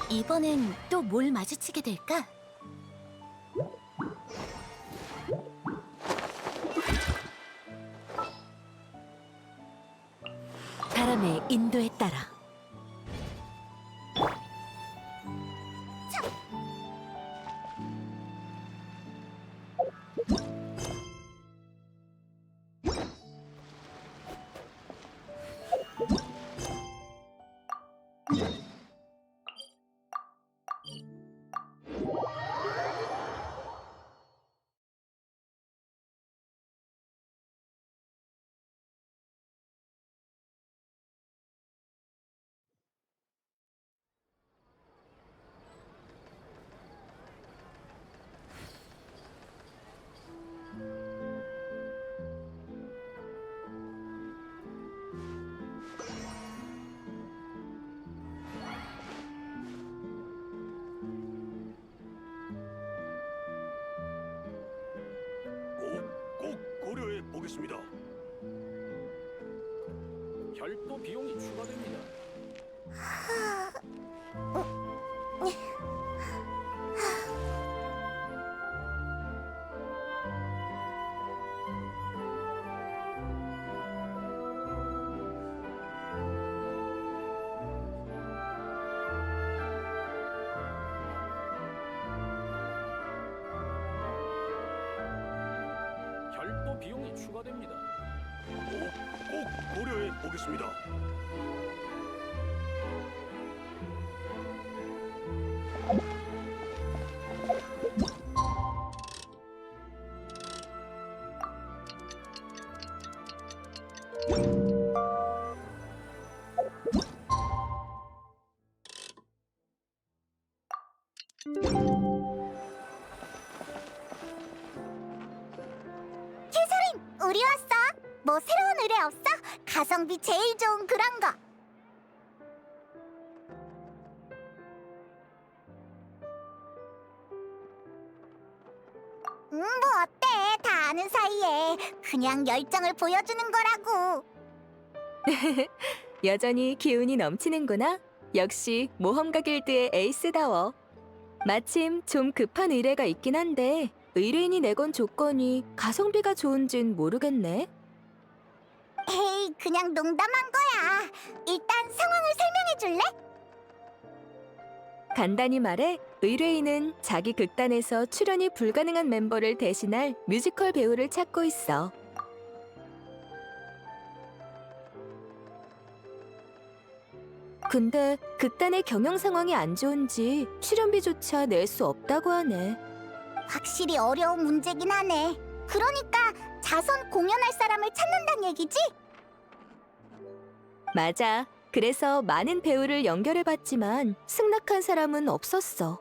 이번엔 또 뭘 마주치게 될까? 바람의 인도에 따라 꼭 고려해 보겠습니다. 별도 비용이 추가됩니다. 별도 비용이 추가됩니다. 꼭 고려해 보겠습니다. 우리 왔어. 뭐 새로운 의뢰 없어? 가성비 제일 좋은 그런 거. 뭐 어때? 다 아는 사이에 그냥 열정을 보여주는 거라고. 여전히 기운이 넘치는구나. 역시 모험가 길드의 에이스다워. 마침 좀 급한 의뢰가 있긴 한데 의뢰인이 내건 조건이 가성비가 좋은진 모르겠네. 에이, 그냥 농담한 거야. 일단 상황을 설명해 줄래? 간단히 말해 의뢰인은 자기 극단에서 출연이 불가능한 멤버를 대신할 뮤지컬 배우를 찾고 있어. 근데 극단의 경영 상황이 안 좋은지 출연비조차 낼 수 없다고 하네. 확실히 어려운 문제긴 하네. 그러니까 자선 공연할 사람을 찾는단 얘기지? 맞아. 그래서 많은 배우를 연결해봤지만 승낙한 사람은 없었어.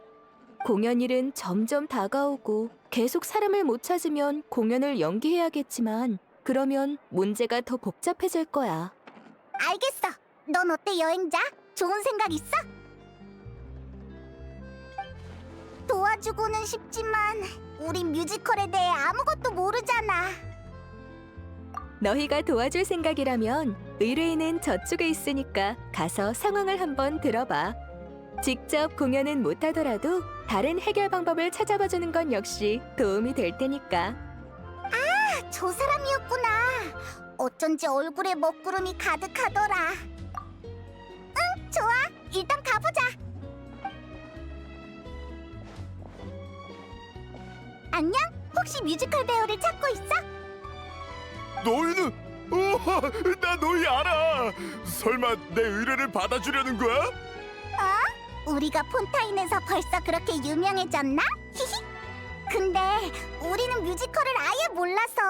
공연일은 점점 다가오고 계속 사람을 못 찾으면 공연을 연기해야겠지만 그러면 문제가 더 복잡해질 거야. 알겠어. 넌 어때, 여행자? 좋은 생각 있어? 도와주고는 싶지만 우린 뮤지컬에 대해 아무것도 모르잖아. 너희가 도와줄 생각이라면 의뢰인은 저쪽에 있으니까 가서 상황을 한번 들어봐. 직접 공연은 못하더라도 다른 해결 방법을 찾아봐주는 건 역시 도움이 될 테니까. 저 사람이었구나. 어쩐지 얼굴에 먹구름이 가득하더라. 응, 좋아. 일단 가보자. 안녕? 혹시 뮤지컬 배우를 찾고 있어? 너희는 나 너희 알아. 설마 내 의뢰를 받아주려는 거야? 우리가 폰타인에서 벌써 그렇게 유명해졌나? 히히. 근데 우리는 뮤지컬을 아예 몰라서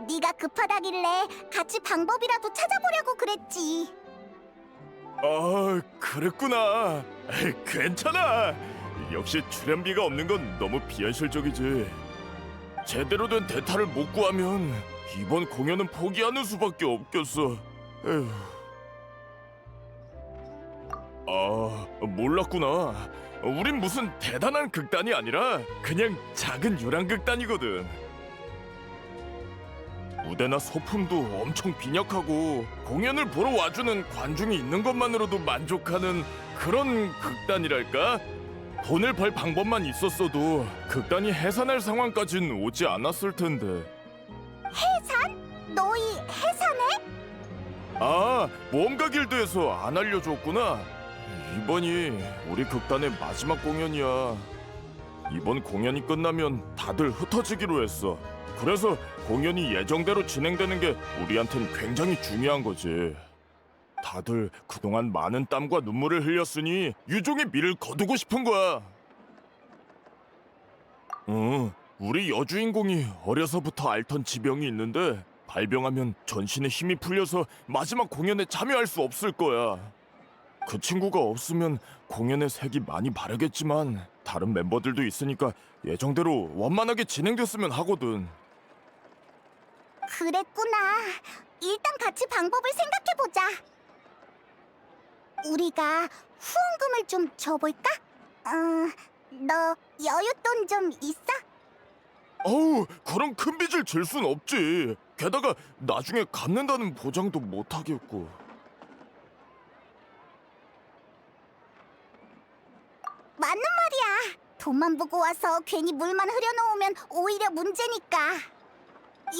네가 급하다길래 같이 방법이라도 찾아보려고 그랬지. 아, 그랬구나. 에이, 괜찮아. 역시 출연비가 없는 건 너무 비현실적이지. 제대로 된 대타를 못 구하면 이번 공연은 포기하는 수밖에 없겠어. 에휴. 아, 몰랐구나. 우린 무슨 대단한 극단이 아니라 그냥 작은 유랑극단이거든. 무대나 소품도 엄청 빈약하고 공연을 보러 와주는 관중이 있는 것만으로도 만족하는 그런 극단이랄까? 돈을 벌 방법만 있었어도 극단이 해산할 상황까진 오지 않았을 텐데. 해산? 너희 해산해? 아, 모험가 길드에서 안 알려줬구나. 이번이 우리 극단의 마지막 공연이야. 이번 공연이 끝나면 다들 흩어지기로 했어. 그래서 공연이 예정대로 진행되는 게 우리한텐 굉장히 중요한 거지. 다들 그동안 많은 땀과 눈물을 흘렸으니 유종의 미를 거두고 싶은 거야. 우리 여주인공이 어려서부터 앓던 지병이 있는데 발병하면 전신에 힘이 풀려서 마지막 공연에 참여할 수 없을 거야. 그 친구가 없으면 공연의 색이 많이 바르겠지만 다른 멤버들도 있으니까 예정대로 원만하게 진행됐으면 하거든. 그랬구나. 일단 같이 방법을 생각해보자. 우리가 후원금을 좀 줘볼까? 너 여윳돈 좀 있어? 어우, 그런 큰 빚을 질 순 없지. 게다가 나중에 갚는다는 보장도 못 하겠고. 맞는 말이야. 돈만 보고 와서 괜히 물만 흐려놓으면 오히려 문제니까.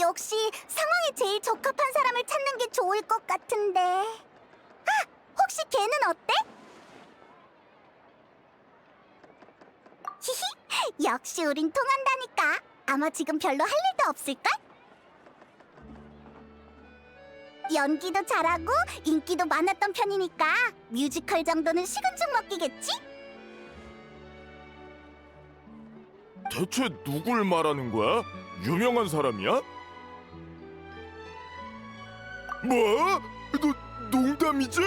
역시 상황에 제일 적합한 사람을 찾는 게 좋을 것 같은데. 아, 혹시 걔는 어때? 히히, 역시 우린 통한다니까. 아마 지금 별로 할 일도 없을걸? 연기도 잘하고 인기도 많았던 편이니까 뮤지컬 정도는 식은 죽 먹기겠지? 대체 누굴 말하는 거야? 유명한 사람이야? 뭐? 너 농담이지?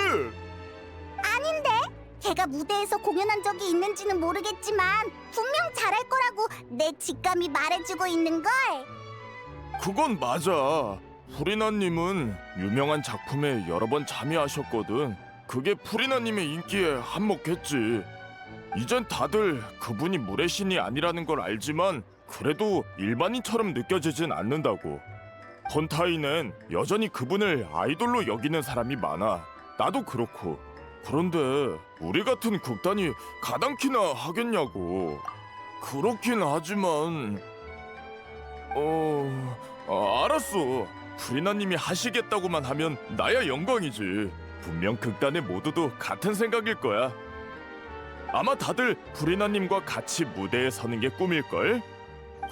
아닌데? 걔가 무대에서 공연한 적이 있는지는 모르겠지만 분명 잘할 거라고 내 직감이 말해주고 있는걸. 그건 맞아. 프리나님은 유명한 작품에 여러 번 참여하셨거든. 그게 프리나님의 인기에 한몫했지. 이젠 다들 그분이 물의 신이 아니라는 걸 알지만 그래도 일반인처럼 느껴지진 않는다고. 폰타인엔 여전히 그분을 아이돌로 여기는 사람이 많아. 나도 그렇고. 그런데 우리 같은 극단이 가당키나 하겠냐고. 그렇긴 하지만 알았어. 프리나님이 하시겠다고만 하면 나야 영광이지. 분명 극단의 모두도 같은 생각일 거야. 아마 다들 프리나님과 같이 무대에 서는 게 꿈일걸?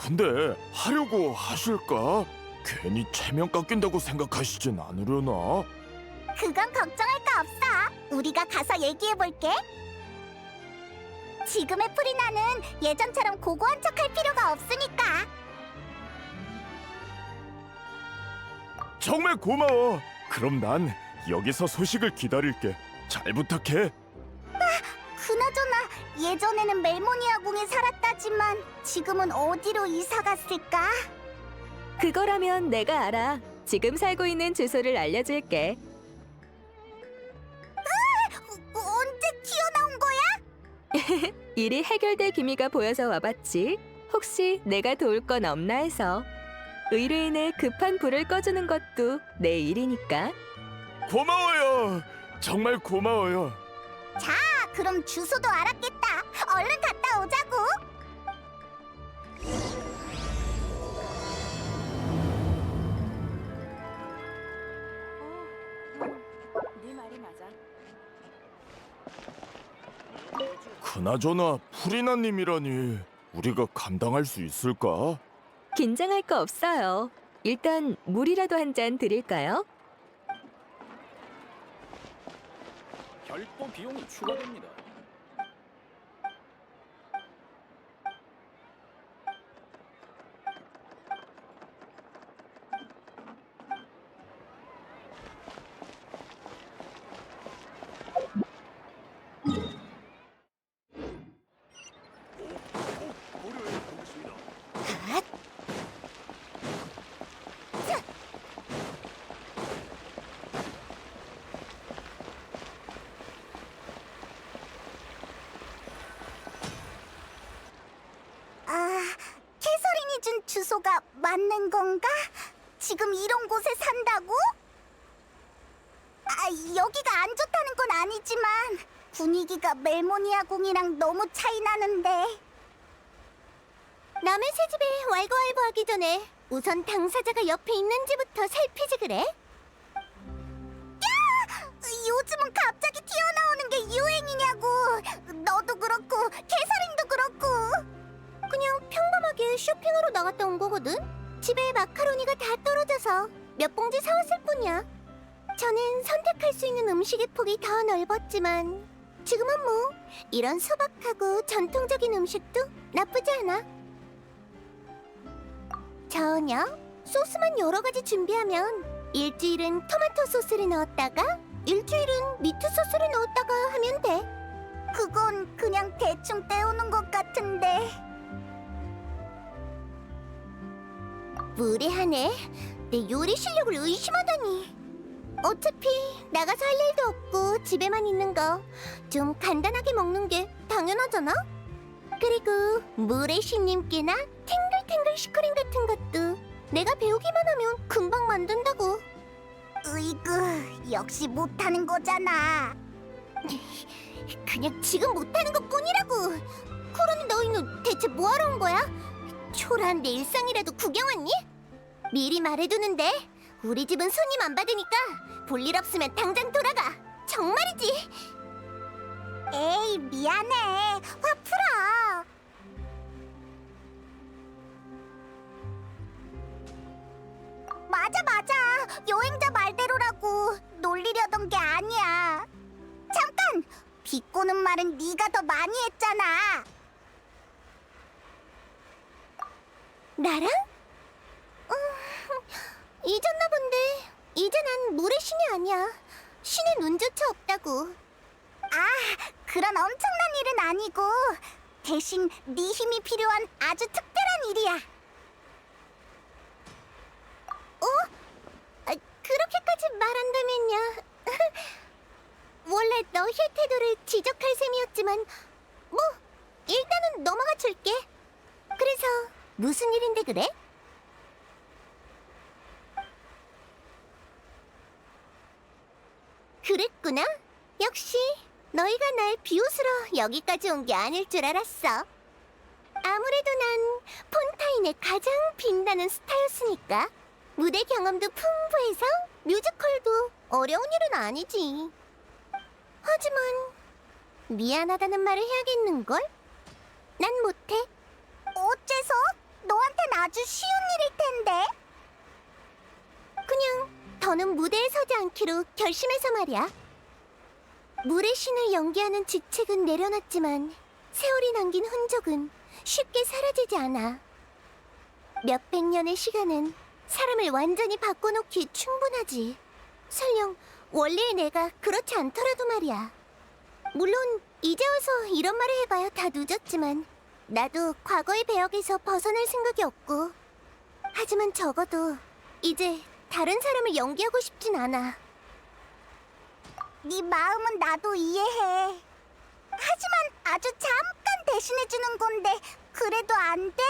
근데 하려고 하실까? 괜히 체면 깎인다고 생각하시진 않으려나? 그건 걱정할 거 없어. 우리가 가서 얘기해볼게. 지금의 프리나는 예전처럼 고고한 척할 필요가 없으니까. 정말 고마워. 그럼 난 여기서 소식을 기다릴게. 잘 부탁해. 그나저나 예전에는 멜모니아 궁에 살았다지만 지금은 어디로 이사 갔을까? 그거라면 내가 알아. 지금 살고 있는 주소를 알려줄게. 언제 튀어나온 거야? 일이 해결될 기미가 보여서 와봤지. 혹시 내가 도울 건 없나 해서. 의뢰인의 급한 불을 꺼주는 것도 내 일이니까. 고마워요. 정말 고마워요. 자, 그럼 주소도 알았겠다. 얼른 갔다 오자고. 네 말이 맞아. 그나저나 프리나님이라니 우리가 감당할 수 있을까? 긴장할 거 없어요. 일단 물이라도 한 잔 드릴까요? 별도 비용이 추가됩니다. 장소가 맞는 건가? 지금 이런 곳에 산다고? 여기가 안 좋다는 건 아니지만 분위기가 멜모니아 궁이랑 너무 차이 나는데. 남의 새 집에 왈가왈부하기 전에 우선 당사자가 옆에 있는지부터 살피지 그래? 야! 요즘은 갑자기 튀어나오는 게 유행이냐고. 너도 그렇고 캐서린도 그렇고. 그냥 평범하게 쇼핑하러 나갔다 온 거거든. 집에 마카로니가 다 떨어져서 몇 봉지 사왔을 뿐이야. 저는 선택할 수 있는 음식의 폭이 더 넓었지만 지금은 뭐 이런 소박하고 전통적인 음식도 나쁘지 않아. 저녁 소스만 여러 가지 준비하면 일주일은 토마토 소스를 넣었다가 일주일은 미트 소스를 넣었다가 하면 돼. 그건 그냥 대충 때우는 것 같은데. 무례하네. 내 요리 실력을 의심하다니. 어차피 나가서 할 일도 없고 집에만 있는 거 좀 간단하게 먹는 게 당연하잖아? 그리고 모래시님께나 탱글탱글 슈크림 같은 것도 내가 배우기만 하면 금방 만든다고. 으이그, 역시 못하는 거잖아. 그냥 지금 못하는 것뿐이라고. 그러니 너희는 대체 뭐하러 온 거야? 초라한 내 일상이라도 구경 왔니? 미리 말해두는데 우리 집은 손님 안 받으니까 볼일 없으면 당장 돌아가. 정말이지. 에이, 미안해. 화 풀어. 맞아. 여행자 말대로라고. 놀리려던 게 아니야. 잠깐! 비꼬는 말은 네가 더 많이 했잖아. 나랑? 잊었나 본데 이제 난 물의 신이 아니야. 신의 눈조차 없다고. 그런 엄청난 일은 아니고 대신 네 힘이 필요한 아주 특별한 일이야. 그렇게까지 말한다면야. 원래 너의 태도를 지적할 셈이었지만 뭐 일단은 넘어가 줄게. 그래서 무슨 일인데 그래? 그랬구나. 역시 너희가 날 비웃으러 여기까지 온 게 아닐 줄 알았어. 아무래도 난 폰타인의 가장 빛나는 스타였으니까. 무대 경험도 풍부해서 뮤지컬도 어려운 일은 아니지. 하지만 미안하다는 말을 해야겠는걸? 난 못해. 어째서? 너한텐 아주 쉬운 일일 텐데. 그냥 더는 무대에 서지 않기로 결심해서 말이야. 물의 신을 연기하는 직책은 내려놨지만 세월이 남긴 흔적은 쉽게 사라지지 않아. 몇백 년의 시간은 사람을 완전히 바꿔놓기에 충분하지. 설령 원래의 내가 그렇지 않더라도 말이야. 물론 이제 와서 이런 말을 해봐야 다 늦었지만 나도 과거의 배역에서 벗어날 생각이 없고. 하지만 적어도 이제 다른 사람을 연기하고 싶진 않아. 네 마음은 나도 이해해. 하지만 아주 잠깐 대신해주는 건데 그래도 안 돼?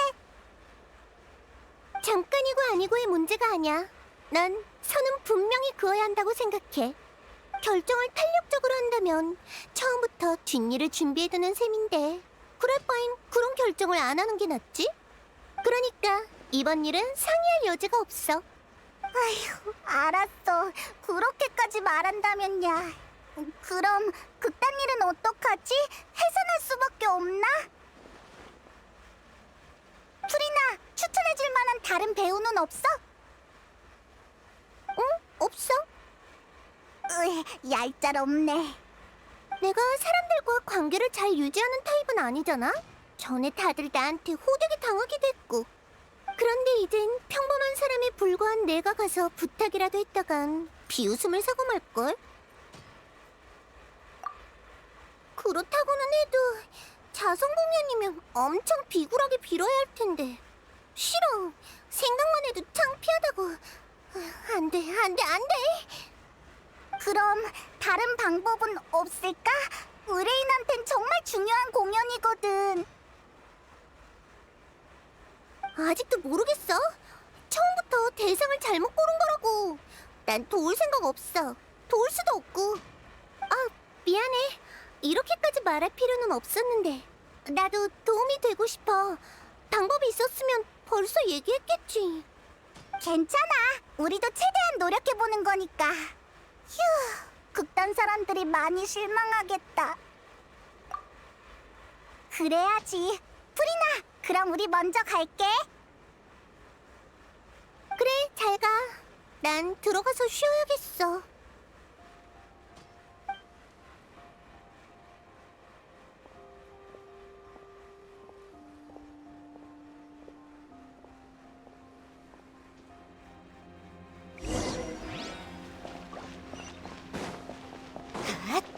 잠깐이고 아니고의 문제가 아니야. 난 선은 분명히 그어야 한다고 생각해. 결정을 탄력적으로 한다면 처음부터 뒷일을 준비해두는 셈인데 그럴 바엔 그런 결정을 안 하는 게 낫지? 그러니까 이번 일은 상의할 여지가 없어. 아휴, 알았어. 그렇게까지 말한다면야. 그럼 그딴 일은 어떡하지? 해산할 수밖에 없나? 프리나, 추천해줄 만한 다른 배우는 없어? 응? 없어? 얄짤없네. 내가 사람들과 관계를 잘 유지하는 타입은 아니잖아? 전에 다들 나한테 호되게 당하기도 했고. 그런데 이젠 평범한 사람에 불과한 내가 가서 부탁이라도 했다간 비웃음을 사고 말걸? 그렇다고는 해도 자성공연이면 엄청 비굴하게 빌어야 할 텐데. 싫어. 생각만 해도 창피하다고. 안 돼. 그럼 다른 방법은 없을까? 의뢰인한텐 정말 중요한 공연이거든. 아직도 모르겠어? 처음부터 대상을 잘못 고른 거라고. 난 도울 생각 없어. 도울 수도 없고. 아, 미안해. 이렇게까지 말할 필요는 없었는데. 나도 도움이 되고 싶어. 방법이 있었으면 벌써 얘기했겠지. 괜찮아. 우리도 최대한 노력해보는 거니까. 휴, 극단 사람들이 많이 실망하겠다. 그래야지. 프리나, 그럼 우리 먼저 갈게. 그래, 잘 가. 난 들어가서 쉬어야겠어.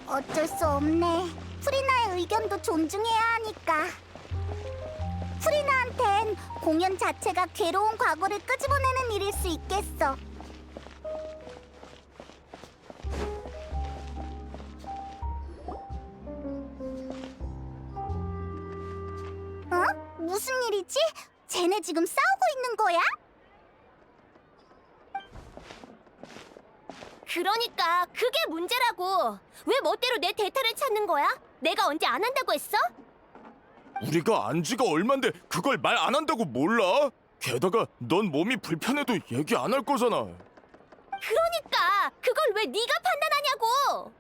어쩔 수 없네. 프리나의 의견도 존중해야 하니까. 프리나한텐 공연 자체가 괴로운 과거를 끄집어내는 일일 수 있겠어. 어? 무슨 일이지? 쟤네 지금 싸우고 있는 거야? 그러니까 그게 문제라고. 왜 멋대로 내 대타를 찾는 거야? 내가 언제 안 한다고 했어? 우리가 안 지가 얼만데 그걸 말 안 한다고 몰라? 게다가 넌 몸이 불편해도 얘기 안 할 거잖아. 그러니까 그걸 왜 네가 판단하냐고.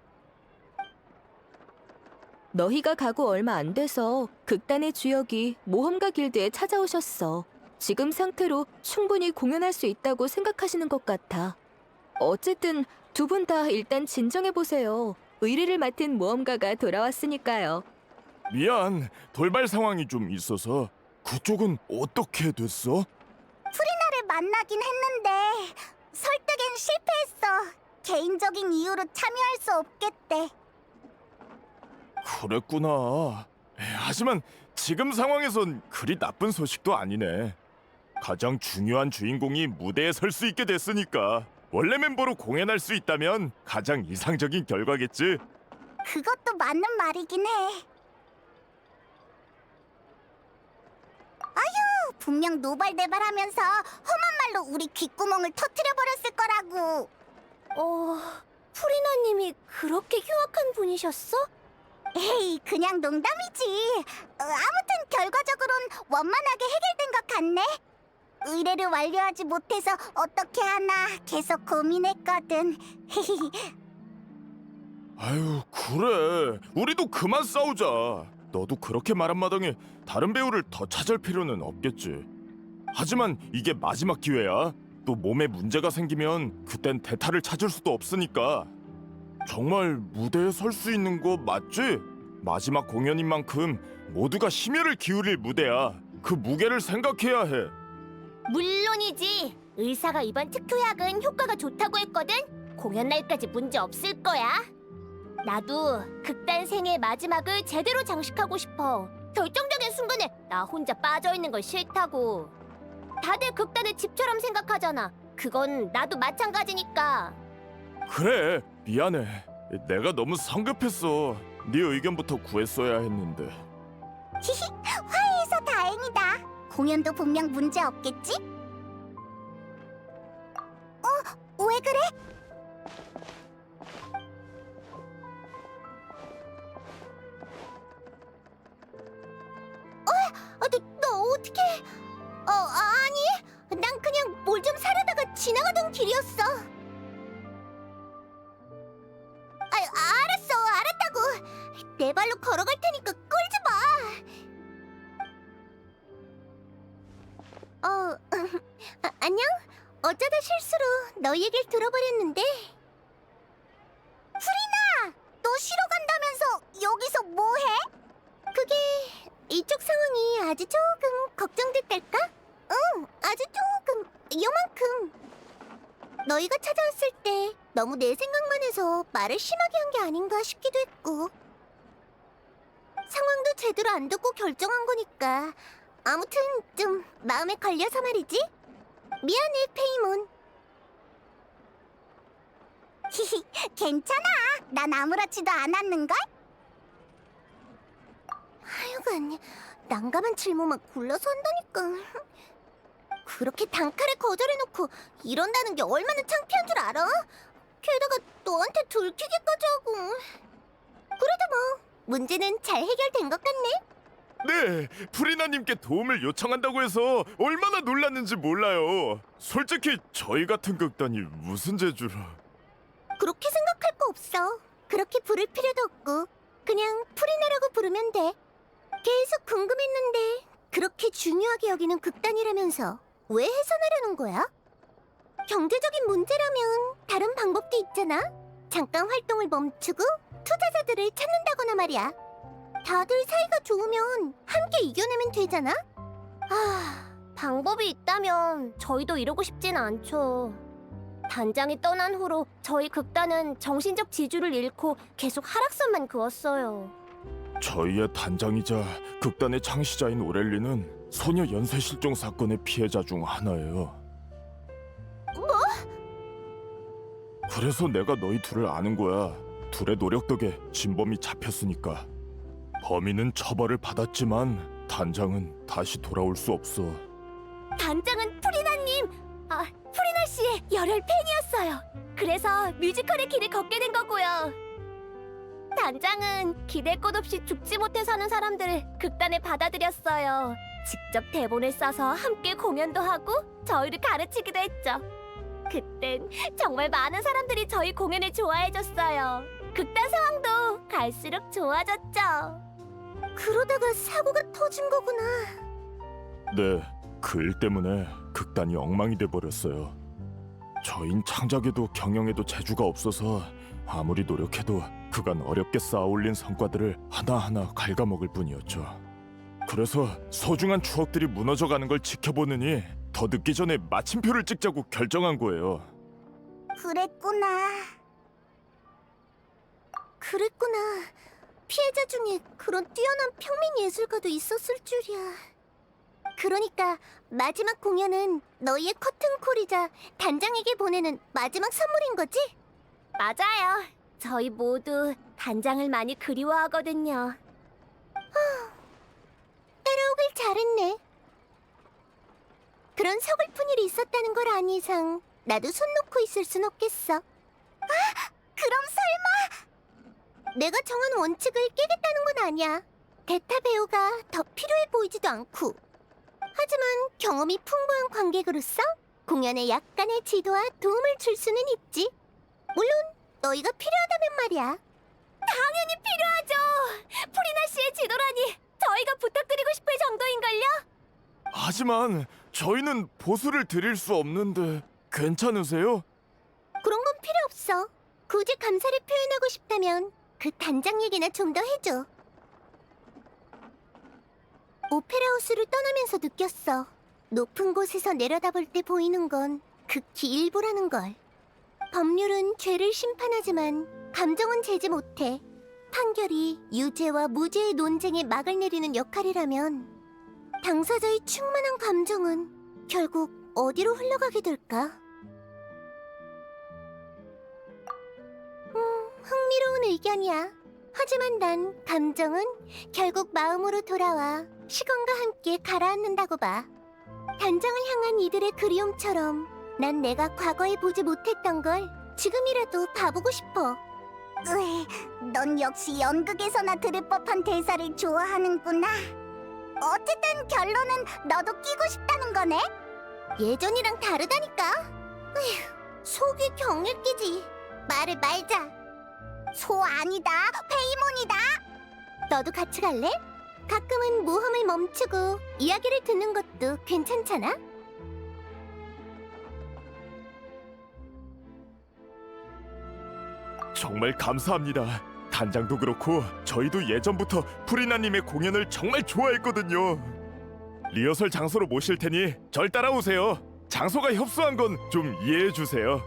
너희가 가고 얼마 안 돼서 극단의 주역이 모험가 길드에 찾아오셨어. 지금 상태로 충분히 공연할 수 있다고 생각하시는 것 같아. 어쨌든 두 분 다 일단 진정해보세요. 의뢰를 맡은 모험가가 돌아왔으니까요. 미안, 돌발 상황이 좀 있어서. 그쪽은 어떻게 됐어? 프리나를 만나긴 했는데 설득엔 실패했어. 개인적인 이유로 참여할 수 없겠대. 그랬구나. 하지만 지금 상황에선 그리 나쁜 소식도 아니네. 가장 중요한 주인공이 무대에 설 수 있게 됐으니까 원래 멤버로 공연할 수 있다면 가장 이상적인 결과겠지. 그것도 맞는 말이긴 해. 아휴, 분명 노발대발하면서 험한 말로 우리 귓구멍을 터뜨려 버렸을 거라고. 프리나님이 그렇게 흉악한 분이셨어? 에이, 그냥 농담이지. 아무튼 결과적으론 원만하게 해결된 것 같네. 의뢰를 완료하지 못해서 어떻게 하나 계속 고민했거든. 아유, 그래. 우리도 그만 싸우자. 너도 그렇게 말한 마당에 다른 배우를 더 찾을 필요는 없겠지. 하지만 이게 마지막 기회야. 또 몸에 문제가 생기면 그땐 대타를 찾을 수도 없으니까. 정말 무대에 설 수 있는 거 맞지? 마지막 공연인 만큼 모두가 심혈을 기울일 무대야. 그 무게를 생각해야 해. 물론이지. 의사가 이번 특효약은 효과가 좋다고 했거든. 공연 날까지 문제 없을 거야. 나도 극단 생의 마지막을 제대로 장식하고 싶어. 결정적인 순간에 나 혼자 빠져있는 건 싫다고. 다들 극단을 집처럼 생각하잖아. 그건 나도 마찬가지니까. 그래, 미안해. 내가 너무 성급했어. 네 의견부터 구했어야 했는데. 화해해서 다행이다. 공연도 분명 문제 없겠지? 왜 그래? 너 어떻게? 아니, 난 그냥 뭘 좀 사려다가 지나가던 길이었어. 알았어, 알았다고. 내 발로 걸어갈 테니까 끌지 마. 안녕? 어쩌다 실수로 너 얘기를 들어버렸는데. 프리나! 너 쉬러 간다면서 여기서 뭐해? 그게 이쪽 상황이 아주 조금 걱정됐달까? 응, 아주 조금, 요만큼. 너희가 찾아왔을 때 너무 내 생각만 해서 말을 심하게 한 게 아닌가 싶기도 했고. 상황도 제대로 안 듣고 결정한 거니까 아무튼 좀 마음에 걸려서 말이지. 미안해, 페이몬. 히히, 괜찮아. 난 아무렇지도 않았는걸? 하여간 난감한 질문만 골라서 한다니까. 그렇게 단칼에 거절해놓고 이런다는 게 얼마나 창피한 줄 알아? 게다가 너한테 들키기까지 하고. 그래도 뭐 문제는 잘 해결된 것 같네. 네, 프리나님께 도움을 요청한다고 해서 얼마나 놀랐는지 몰라요. 솔직히 저희 같은 극단이 무슨 재주로. 그렇게 생각할 거 없어. 그렇게 부를 필요도 없고 그냥 프리나라고 부르면 돼. 계속 궁금했는데 그렇게 중요하게 여기는 극단이라면서 왜 해산하려는 거야? 경제적인 문제라면 다른 방법도 있잖아. 잠깐 활동을 멈추고 투자자들을 찾는다거나 말이야. 다들 사이가 좋으면 함께 이겨내면 되잖아. 방법이 있다면 저희도 이러고 싶진 않죠. 단장이 떠난 후로 저희 극단은 정신적 지주를 잃고 계속 하락선만 그었어요. 저희의 단장이자 극단의 창시자인 오렐리는 소녀 연쇄 실종 사건의 피해자 중 하나예요. 뭐? 그래서 내가 너희 둘을 아는 거야. 둘의 노력 덕에 진범이 잡혔으니까. 범인은 처벌을 받았지만 단장은 다시 돌아올 수 없어. 단장은 프리나 씨의 열혈 팬이었어요. 그래서 뮤지컬의 길을 걷게 된 거고요. 단장은 기댈 곳 없이 죽지 못해 사는 사람들을 극단에 받아들였어요. 직접 대본을 써서 함께 공연도 하고 저희를 가르치기도 했죠. 그땐 정말 많은 사람들이 저희 공연을 좋아해줬어요. 극단 상황도 갈수록 좋아졌죠. 그러다가 사고가 터진 거구나. 네, 그 일 때문에 극단이 엉망이 돼버렸어요. 저흰 창작에도 경영에도 재주가 없어서 아무리 노력해도 그간 어렵게 쌓아올린 성과들을 하나하나 갉아먹을 뿐이었죠. 그래서 소중한 추억들이 무너져가는 걸 지켜보느니 더 늦기 전에 마침표를 찍자고 결정한 거예요. 그랬구나. 피해자 중에 그런 뛰어난 평민 예술가도 있었을 줄이야. 그러니까 마지막 공연은 너희의 커튼콜이자 단장에게 보내는 마지막 선물인 거지? 맞아요. 저희 모두 단장을 많이 그리워하거든요. 따라오길 잘했네. 그런 서글픈 일이 있었다는 걸 안 이상 나도 손 놓고 있을 순 없겠어. 그럼 설마 내가 정한 원칙을 깨겠다는 건 아니야. 대타 배우가 더 필요해 보이지도 않고. 하지만 경험이 풍부한 관객으로서 공연에 약간의 지도와 도움을 줄 수는 있지. 물론 너희가 필요하다면 말이야. 당연히 필요하죠. 프리나 씨의 지도라니 저희가 부탁드리고 싶을 정도인걸요? 하지만 저희는 보수를 드릴 수 없는데 괜찮으세요? 그런 건 필요 없어. 굳이 감사를 표현하고 싶다면 그 단장 얘기나 좀 더 해줘. 오페라 하우스를 떠나면서 느꼈어. 높은 곳에서 내려다볼 때 보이는 건 극히 일부라는 걸. 법률은 죄를 심판하지만 감정은 제지 못해. 판결이 유죄와 무죄의 논쟁에 막을 내리는 역할이라면 당사자의 충만한 감정은 결국 어디로 흘러가게 될까? 흥미로운 의견이야. 하지만 난 감정은 결국 마음으로 돌아와 시간과 함께 가라앉는다고 봐. 단장을 향한 이들의 그리움처럼 난 내가 과거에 보지 못했던 걸 지금이라도 봐보고 싶어. 넌 역시 연극에서나 들을 법한 대사를 좋아하는구나. 어쨌든 결론은 너도 끼고 싶다는 거네? 예전이랑 다르다니까. 속이 경일 끼지. 말을 말자. 소 아니다. 페이몬이다. 너도 같이 갈래? 가끔은 모험을 멈추고 이야기를 듣는 것도 괜찮잖아? 정말 감사합니다. 단장도 그렇고 저희도 예전부터 프리나님의 공연을 정말 좋아했거든요. 리허설 장소로 모실 테니 절 따라오세요. 장소가 협소한 건 좀 이해해 주세요.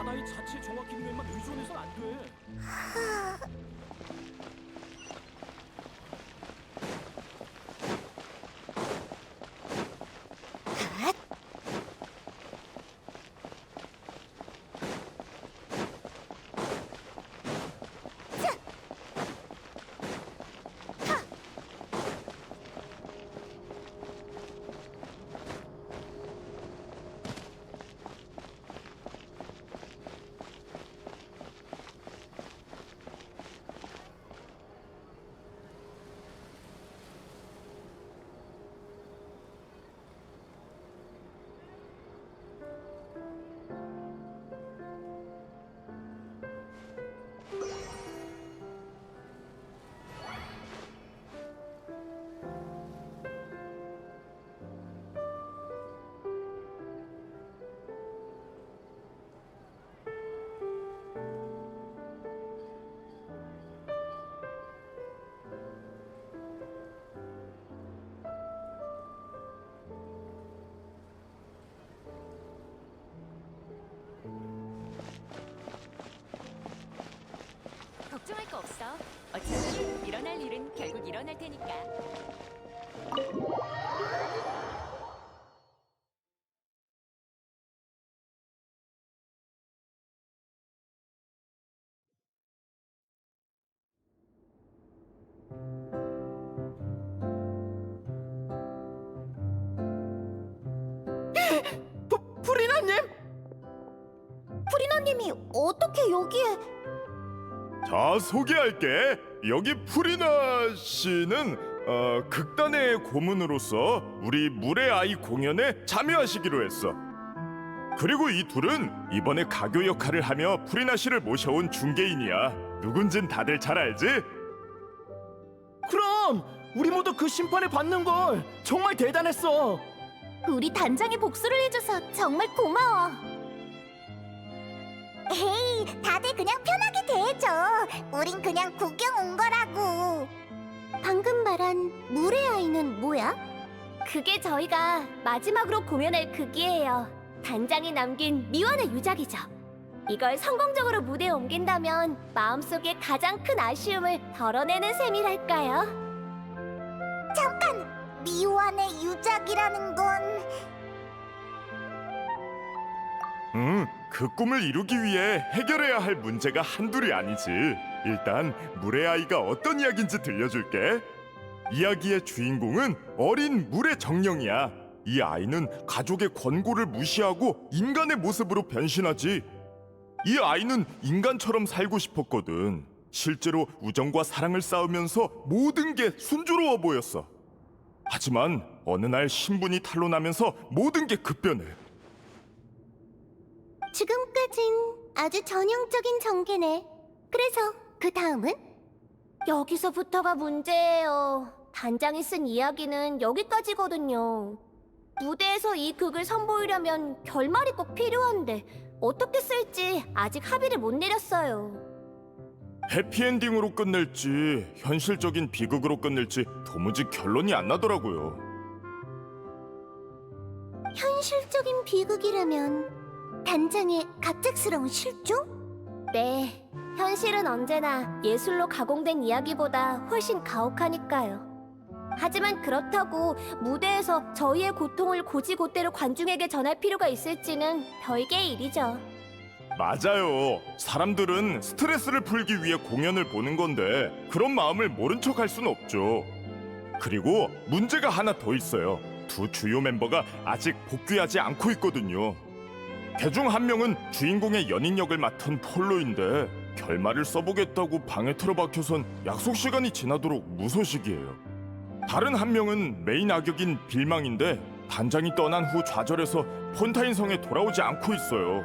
바다의 자체 정화 기능에만 의존해선 안 돼. 걱정할 거 없어. 어차피 일어날 일은 결국 일어날 테니까. 프리나님! 프리나님이 어떻게 여기에? 자, 소개할게. 여기 프리나 씨는 극단의 고문으로서 우리 물의 아이 공연에 참여하시기로 했어. 그리고 이 둘은 이번에 가교 역할을 하며 프리나 씨를 모셔온 중개인이야. 누군진 다들 잘 알지? 그럼 우리 모두 그 심판을 받는 걸 정말 대단했어. 우리 단장이 복수를 해줘서 정말 고마워. 에이, 다들 그냥 편하게 대해줘. 우린 그냥 구경 온 거라고. 방금 말한 물의 아이는 뭐야? 그게 저희가 마지막으로 공연할 극이에요. 단장이 남긴 미완의 유작이죠. 이걸 성공적으로 무대에 옮긴다면 마음속에 가장 큰 아쉬움을 덜어내는 셈이랄까요? 잠깐! 미완의 유작이라는 건... 그 꿈을 이루기 위해 해결해야 할 문제가 한둘이 아니지. 일단 물의 아이가 어떤 이야기인지 들려줄게. 이야기의 주인공은 어린 물의 정령이야. 이 아이는 가족의 권고를 무시하고 인간의 모습으로 변신하지. 이 아이는 인간처럼 살고 싶었거든. 실제로 우정과 사랑을 쌓으면서 모든 게 순조로워 보였어. 하지만 어느 날 신분이 탄로나면서 모든 게 급변해. 지금까진 아주 전형적인 전개네. 그래서 그 다음은? 여기서부터가 문제예요. 단장이 쓴 이야기는 여기까지거든요. 무대에서 이 극을 선보이려면 결말이 꼭 필요한데 어떻게 쓸지 아직 합의를 못 내렸어요. 해피엔딩으로 끝낼지 현실적인 비극으로 끝낼지 도무지 결론이 안 나더라고요. 현실적인 비극이라면 단장의 갑작스러운 실종? 네, 현실은 언제나 예술로 가공된 이야기보다 훨씬 가혹하니까요. 하지만 그렇다고 무대에서 저희의 고통을 고지고대로 관중에게 전할 필요가 있을지는 별개의 일이죠. 맞아요. 사람들은 스트레스를 풀기 위해 공연을 보는 건데 그런 마음을 모른 척 할 순 없죠. 그리고 문제가 하나 더 있어요. 두 주요 멤버가 아직 복귀하지 않고 있거든요. 그중 한 명은 주인공의 연인 역을 맡은 폴로인데 결말을 써보겠다고 방에 틀어박혀선 약속 시간이 지나도록 무소식이에요. 다른 한 명은 메인 악역인 빌망인데 단장이 떠난 후 좌절해서 폰타인 성에 돌아오지 않고 있어요.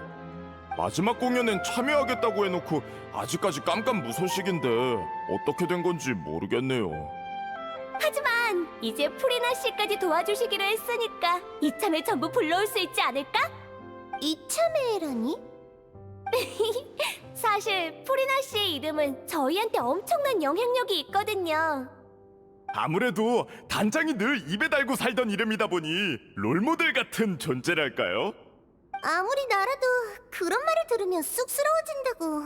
마지막 공연엔 참여하겠다고 해놓고 아직까지 깜깜무소식인데 어떻게 된 건지 모르겠네요. 하지만 이제 프리나 씨까지 도와주시기로 했으니까 이참에 전부 불러올 수 있지 않을까? 이참에라니? 사실 프리나 씨의 이름은 저희한테 엄청난 영향력이 있거든요. 아무래도 단장이 늘 입에 달고 살던 이름이다 보니 롤모델 같은 존재랄까요? 아무리 날아도 그런 말을 들으면 쑥스러워진다고.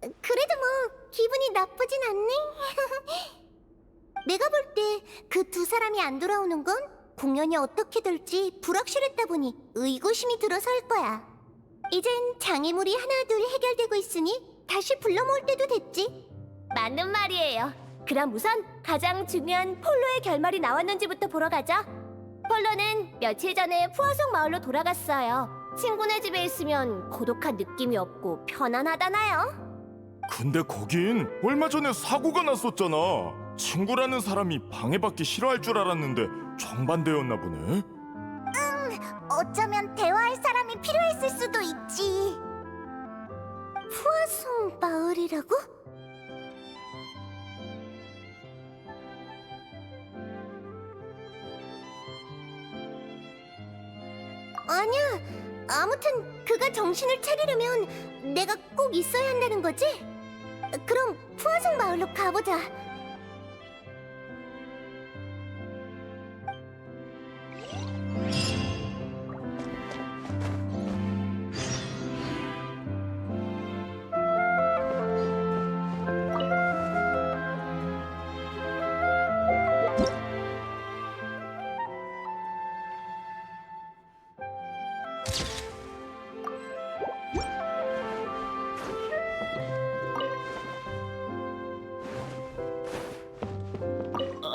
그래도 뭐 기분이 나쁘진 않네. 내가 볼 때 그 두 사람이 안 돌아오는 건 공연이 어떻게 될지 불확실했다 보니 의구심이 들어서일 거야. 이젠 장애물이 하나둘 해결되고 있으니 다시 불러 모을 때도 됐지. 맞는 말이에요. 그럼 우선 가장 중요한 폴로의 결말이 나왔는지부터 보러 가죠. 폴로는 며칠 전에 푸아송 마을로 돌아갔어요. 친구네 집에 있으면 고독한 느낌이 없고 편안하다나요? 근데 거긴 얼마 전에 사고가 났었잖아. 친구라는 사람이 방해받기 싫어할 줄 알았는데 정반대였나 보네. 어쩌면 대화할 사람이 필요했을 수도 있지. 푸아송 마을이라고? 아니야. 아무튼 그가 정신을 차리려면 내가 꼭 있어야 한다는 거지? 그럼 푸아송 마을로 가보자.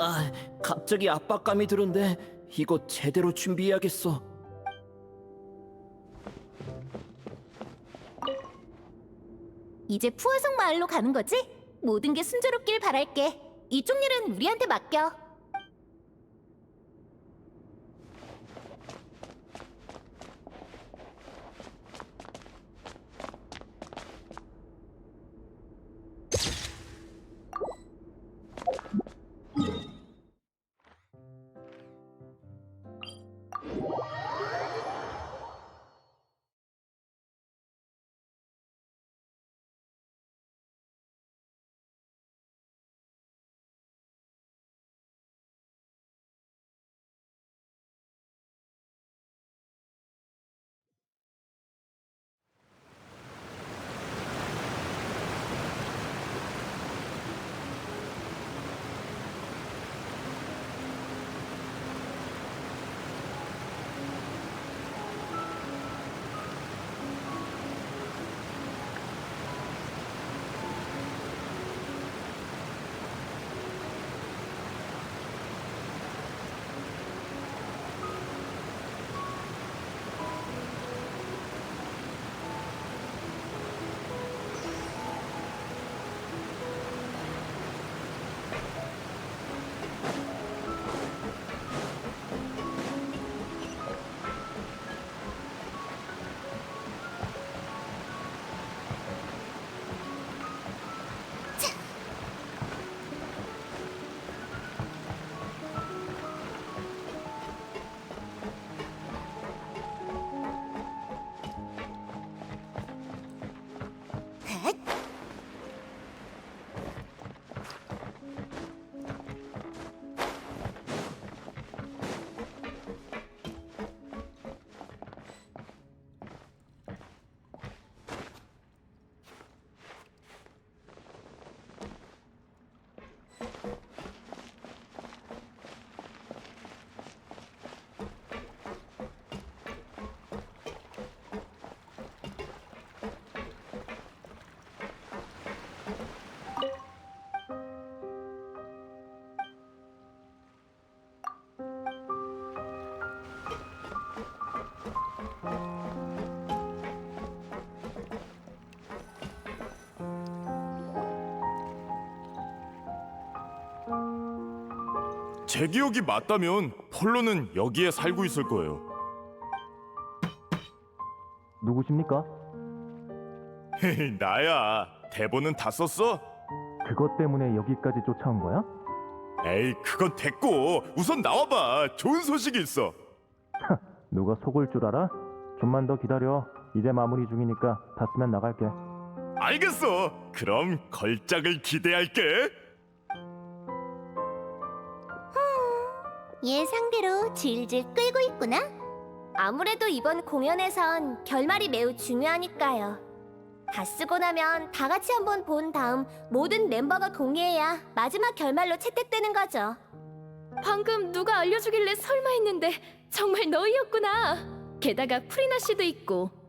아, 갑자기 압박감이 드는데 이거 제대로 준비해야겠어. 이제 푸아송 마을로 가는 거지? 모든 게 순조롭길 바랄게. 이쪽 일은 우리한테 맡겨. 제 기억이 맞다면 폴로는 여기에 살고 있을 거예요. 누구십니까? 나야. 대본은 다 썼어? 그것 때문에 여기까지 쫓아온 거야? 에이, 그건 됐고 우선 나와봐. 좋은 소식이 있어. 누가 속을 줄 알아? 좀만 더 기다려. 이제 마무리 중이니까 다 쓰면 나갈게. 알겠어. 그럼 걸작을 기대할게. 예상대로 질질 끌고 있구나. 아무래도 이번 공연에선 결말이 매우 중요하니까요. 다 쓰고 나면 다 같이 한번 본 다음 모든 멤버가 동의해야 마지막 결말로 채택되는 거죠. 방금 누가 알려주길래 설마 했는데 정말 너희였구나. 게다가 프리나 씨도 있고.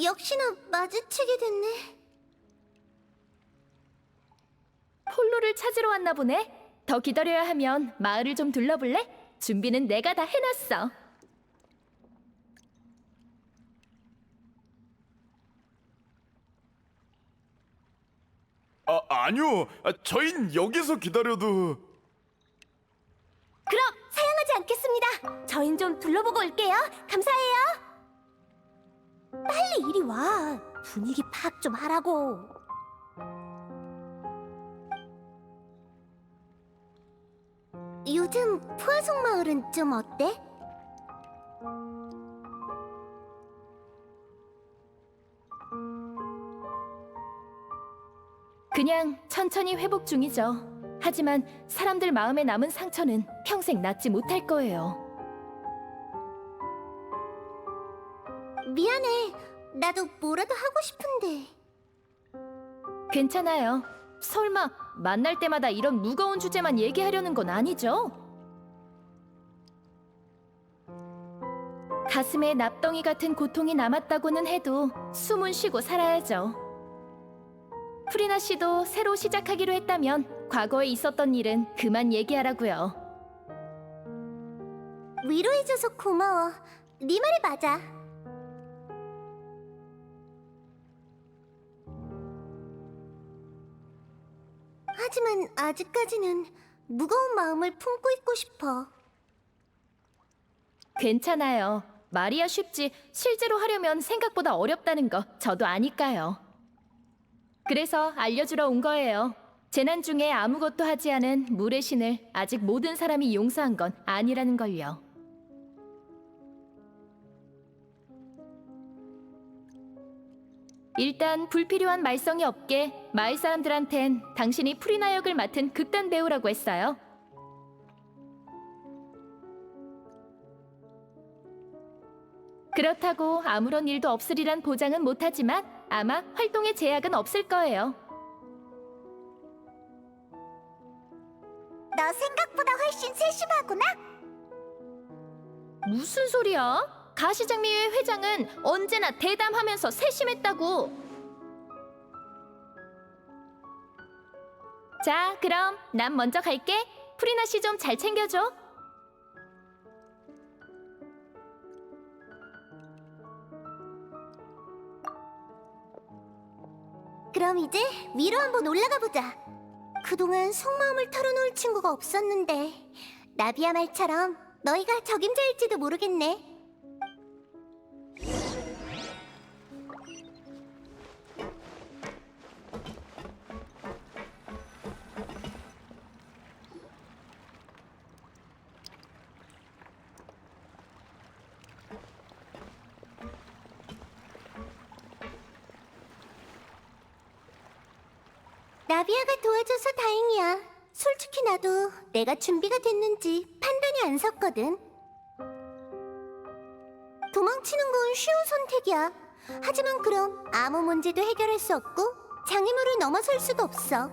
역시나 마주치게 됐네. 폴로를 찾으러 왔나 보네. 더 기다려야 하면 마을을 좀 둘러볼래? 준비는 내가 다 해놨어. 아니요. 저흰 여기서 기다려도. 그럼 사양하지 않겠습니다. 저흰 좀 둘러보고 올게요. 감사해요. 빨리 이리 와. 분위기 파악 좀 하라고. 요즘 푸아송 마을은 좀 어때? 그냥 천천히 회복 중이죠. 하지만 사람들 마음에 남은 상처는 평생 낫지 못할 거예요. 미안해. 나도 뭐라도 하고 싶은데. 괜찮아요. 설마 만날 때마다 이런 무거운 주제만 얘기하려는 건 아니죠? 가슴에 납덩이 같은 고통이 남았다고는 해도 숨은 쉬고 살아야죠. 프리나 씨도 새로 시작하기로 했다면 과거에 있었던 일은 그만 얘기하라고요. 위로해줘서 고마워. 네 말이 맞아. 하지만 아직까지는 무거운 마음을 품고 있고 싶어. 괜찮아요. 말이야 쉽지 실제로 하려면 생각보다 어렵다는 거 저도 아니까요. 그래서 알려주러 온 거예요. 재난 중에 아무것도 하지 않은 물의 신을 아직 모든 사람이 용서한 건 아니라는 걸요. 일단 불필요한 말썽이 없게 마을 사람들한텐 당신이 프리나 역을 맡은 극단 배우라고 했어요. 그렇다고 아무런 일도 없으리란 보장은 못하지만 아마 활동에 제약은 없을 거예요. 너 생각보다 훨씬 세심하구나. 무슨 소리야? 가시장미회 회장은 언제나 대담하면서 세심했다고. 자, 그럼 난 먼저 갈게. 프리나 씨 좀 잘 챙겨줘. 그럼 이제 위로 한번 올라가 보자. 그동안 속마음을 털어놓을 친구가 없었는데 나비야 말처럼 너희가 적임자일지도 모르겠네. 나비아가 도와줘서 다행이야. 솔직히 나도 내가 준비가 됐는지 판단이 안 섰거든. 도망치는 건 쉬운 선택이야. 하지만 그럼 아무 문제도 해결할 수 없고 장애물을 넘어설 수도 없어.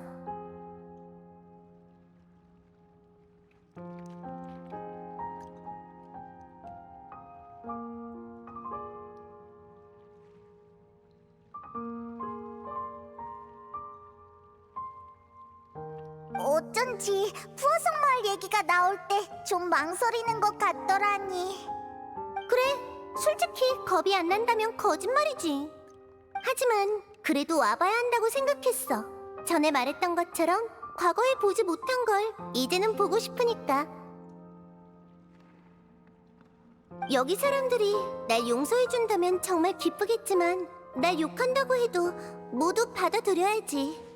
어쩐지 푸어성 마을 얘기가 나올 때 좀 망설이는 것 같더라니. 그래, 솔직히 겁이 안 난다면 거짓말이지. 하지만 그래도 와봐야 한다고 생각했어. 전에 말했던 것처럼 과거에 보지 못한 걸 이제는 보고 싶으니까. 여기 사람들이 날 용서해준다면 정말 기쁘겠지만 날 욕한다고 해도 모두 받아들여야지.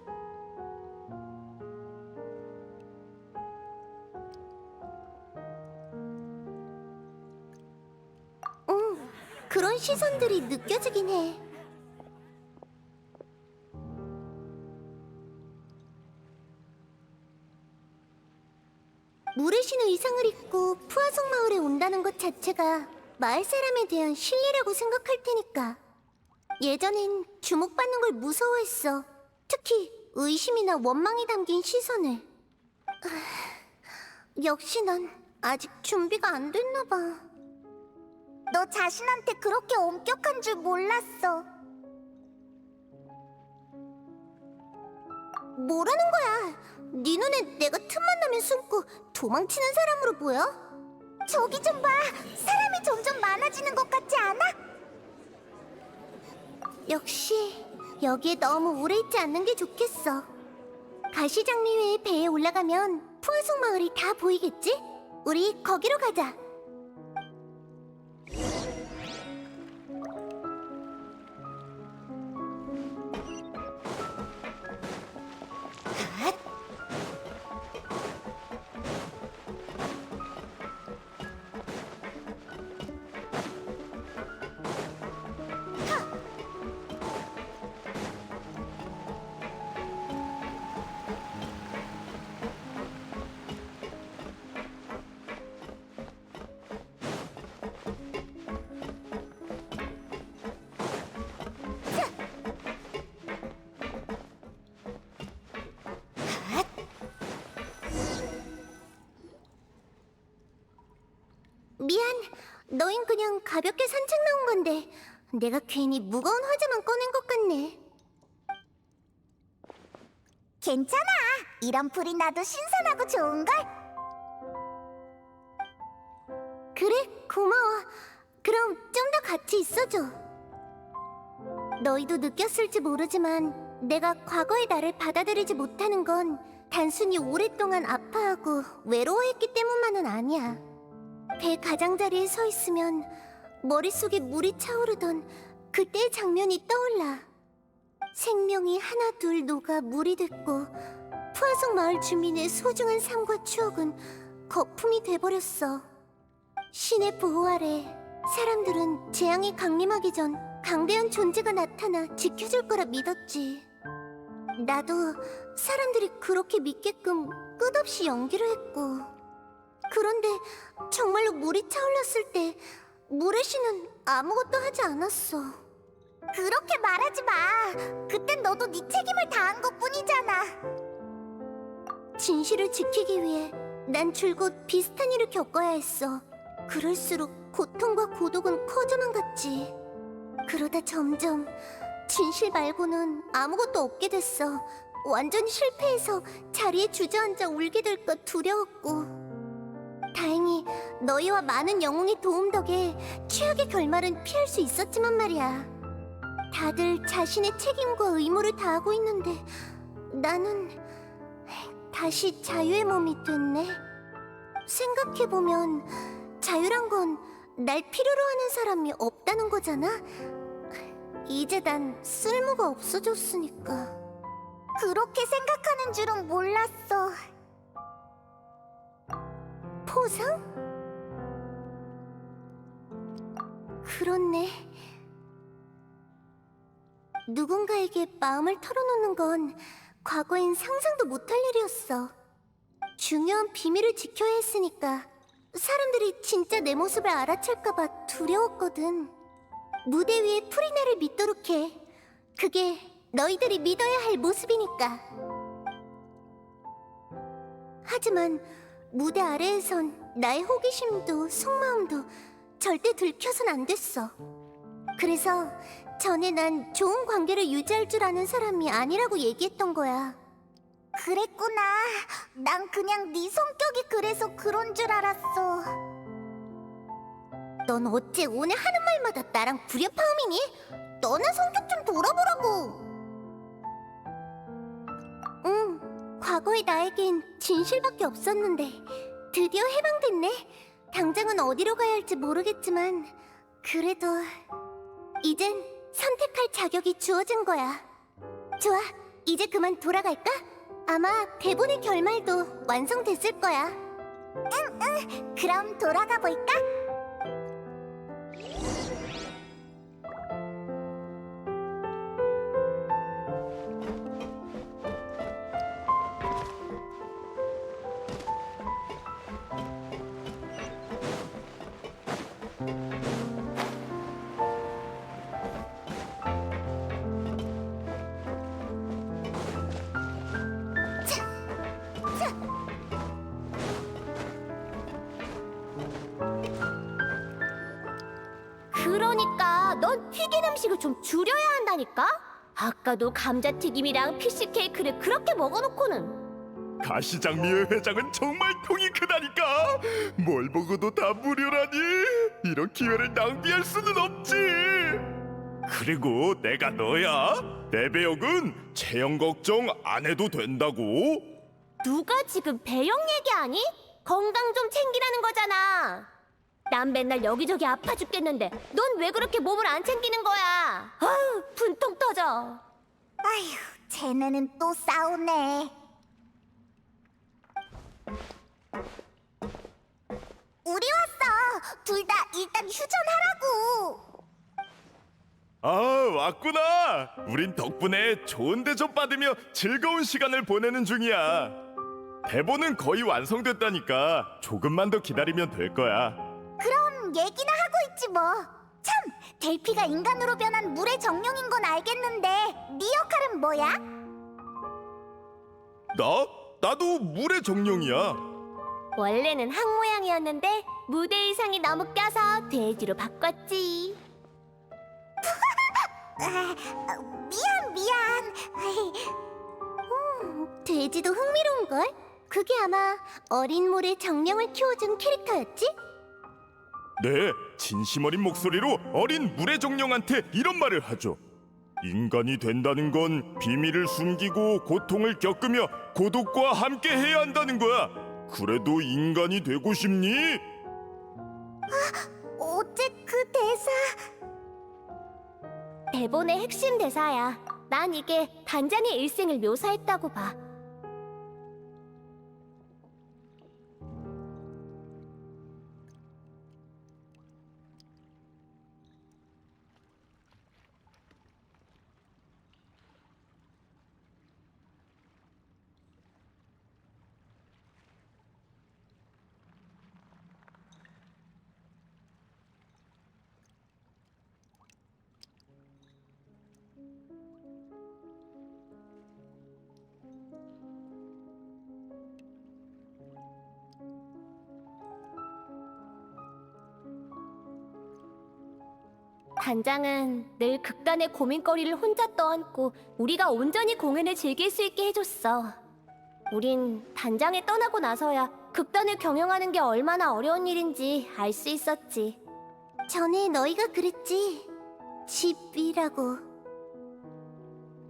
그런 시선들이 느껴지긴 해. 물의 신 의상을 입고 푸아송 마을에 온다는 것 자체가 마을 사람에 대한 신뢰라고 생각할 테니까. 예전엔 주목받는 걸 무서워했어. 특히 의심이나 원망이 담긴 시선을. 역시 난 아직 준비가 안 됐나 봐. 너 자신한테 그렇게 엄격한 줄 몰랐어. 뭐라는 거야? 네 눈에 내가 틈만 나면 숨고 도망치는 사람으로 보여? 저기 좀 봐. 사람이 점점 많아지는 것 같지 않아? 역시 여기에 너무 오래 있지 않는 게 좋겠어. 가시장미회의 배에 올라가면 푸아송 마을이 다 보이겠지? 우리 거기로 가자. 미안, 너흰 그냥 가볍게 산책 나온 건데 내가 괜히 무거운 화제만 꺼낸 것 같네. 괜찮아. 이런 풀이 나도 신선하고 좋은걸? 그래, 고마워. 그럼 좀 더 같이 있어줘. 너희도 느꼈을지 모르지만 내가 과거의 나를 받아들이지 못하는 건 단순히 오랫동안 아파하고 외로워했기 때문만은 아니야. 배 가장자리에 서 있으면 머릿속에 물이 차오르던 그때의 장면이 떠올라. 생명이 하나 둘 녹아 물이 됐고 푸아송 마을 주민의 소중한 삶과 추억은 거품이 돼버렸어. 신의 보호 아래 사람들은 재앙이 강림하기 전 강대한 존재가 나타나 지켜줄 거라 믿었지. 나도 사람들이 그렇게 믿게끔 끝없이 연기를 했고. 그런데 정말로 물이 차올랐을 때 물의 신은 아무것도 하지 않았어. 그렇게 말하지 마. 그땐 너도 네 책임을 다한 것뿐이잖아. 진실을 지키기 위해 난 줄곧 비슷한 일을 겪어야 했어. 그럴수록 고통과 고독은 커져만 갔지. 그러다 점점 진실 말고는 아무것도 없게 됐어. 완전히 실패해서 자리에 주저앉아 울게 될까 두려웠고. 다행히 너희와 많은 영웅의 도움 덕에 최악의 결말은 피할 수 있었지만 말이야. 다들 자신의 책임과 의무를 다하고 있는데 나는 다시 자유의 몸이 됐네. 생각해보면 자유란 건 날 필요로 하는 사람이 없다는 거잖아. 이제 난 쓸모가 없어졌으니까. 그렇게 생각하는 줄은 몰랐어. 포상? 그렇네. 누군가에게 마음을 털어놓는 건 과거엔 상상도 못할 일이었어. 중요한 비밀을 지켜야 했으니까 사람들이 진짜 내 모습을 알아챌까봐 두려웠거든. 무대 위에 프리나를 믿도록 해. 그게 너희들이 믿어야 할 모습이니까. 하지만 무대 아래에선 나의 호기심도 속마음도 절대 들켜선 안 됐어. 그래서 전에 난 좋은 관계를 유지할 줄 아는 사람이 아니라고 얘기했던 거야. 그랬구나. 난 그냥 네 성격이 그래서 그런 줄 알았어. 넌 어째 오늘 하는 말마다 나랑 불협화음이니? 너나 성격 좀 돌아보라고. 응, 과거의 나에겐 진실밖에 없었는데 드디어 해방됐네. 당장은 어디로 가야 할지 모르겠지만 그래도 이젠 선택할 자격이 주어진 거야. 좋아, 이제 그만 돌아갈까? 아마 대본의 결말도 완성됐을 거야. 응, 그럼 돌아가 볼까? 그러니까 넌 튀긴 음식을 좀 줄여야 한다니까? 아까도 감자튀김이랑 피쉬케이크를 그렇게 먹어놓고는. 가시장미의 회장은 정말 통이 크다니까. 뭘 먹어도 다 무료라니. 이런 기회를 낭비할 수는 없지. 그리고 내가 너야. 내 배역은 체형 걱정 안 해도 된다고. 누가 지금 배영 얘기하니? 건강 좀 챙기라는 거잖아. 난 맨날 여기저기 아파 죽겠는데 넌 왜 그렇게 몸을 안 챙기는 거야? 아휴, 분통 터져. 아휴, 쟤네는 또 싸우네. 우리 왔어. 둘 다 일단 휴전하라고. 아, 왔구나. 우린 덕분에 좋은 대접 받으며 즐거운 시간을 보내는 중이야. 대본은 거의 완성됐다니까. 조금만 더 기다리면 될 거야. 그럼 얘기나 하고 있지 뭐. 참, 델피가 인간으로 변한 물의 정령인 건 알겠는데 네 역할은 뭐야? 나도 물의 정령이야. 원래는 항 모양이었는데 무대 의상이 너무 껴서 돼지로 바꿨지. 미안. 돼지도 흥미로운걸? 그게 아마 어린 물의 정령을 키워준 캐릭터였지? 네, 진심 어린 목소리로 어린 물의 정령한테 이런 말을 하죠. 인간이 된다는 건 비밀을 숨기고 고통을 겪으며 고독과 함께 해야 한다는 거야. 그래도 인간이 되고 싶니? 어째 그 대사... 대본의 핵심 대사야. 난 이게 단장의 일생을 묘사했다고 봐. 단장은 늘 극단의 고민거리를 혼자 떠안고 우리가 온전히 공연을 즐길 수 있게 해줬어. 우린 단장에 떠나고 나서야 극단을 경영하는 게 얼마나 어려운 일인지 알 수 있었지. 전에 너희가 그랬지. 집이라고.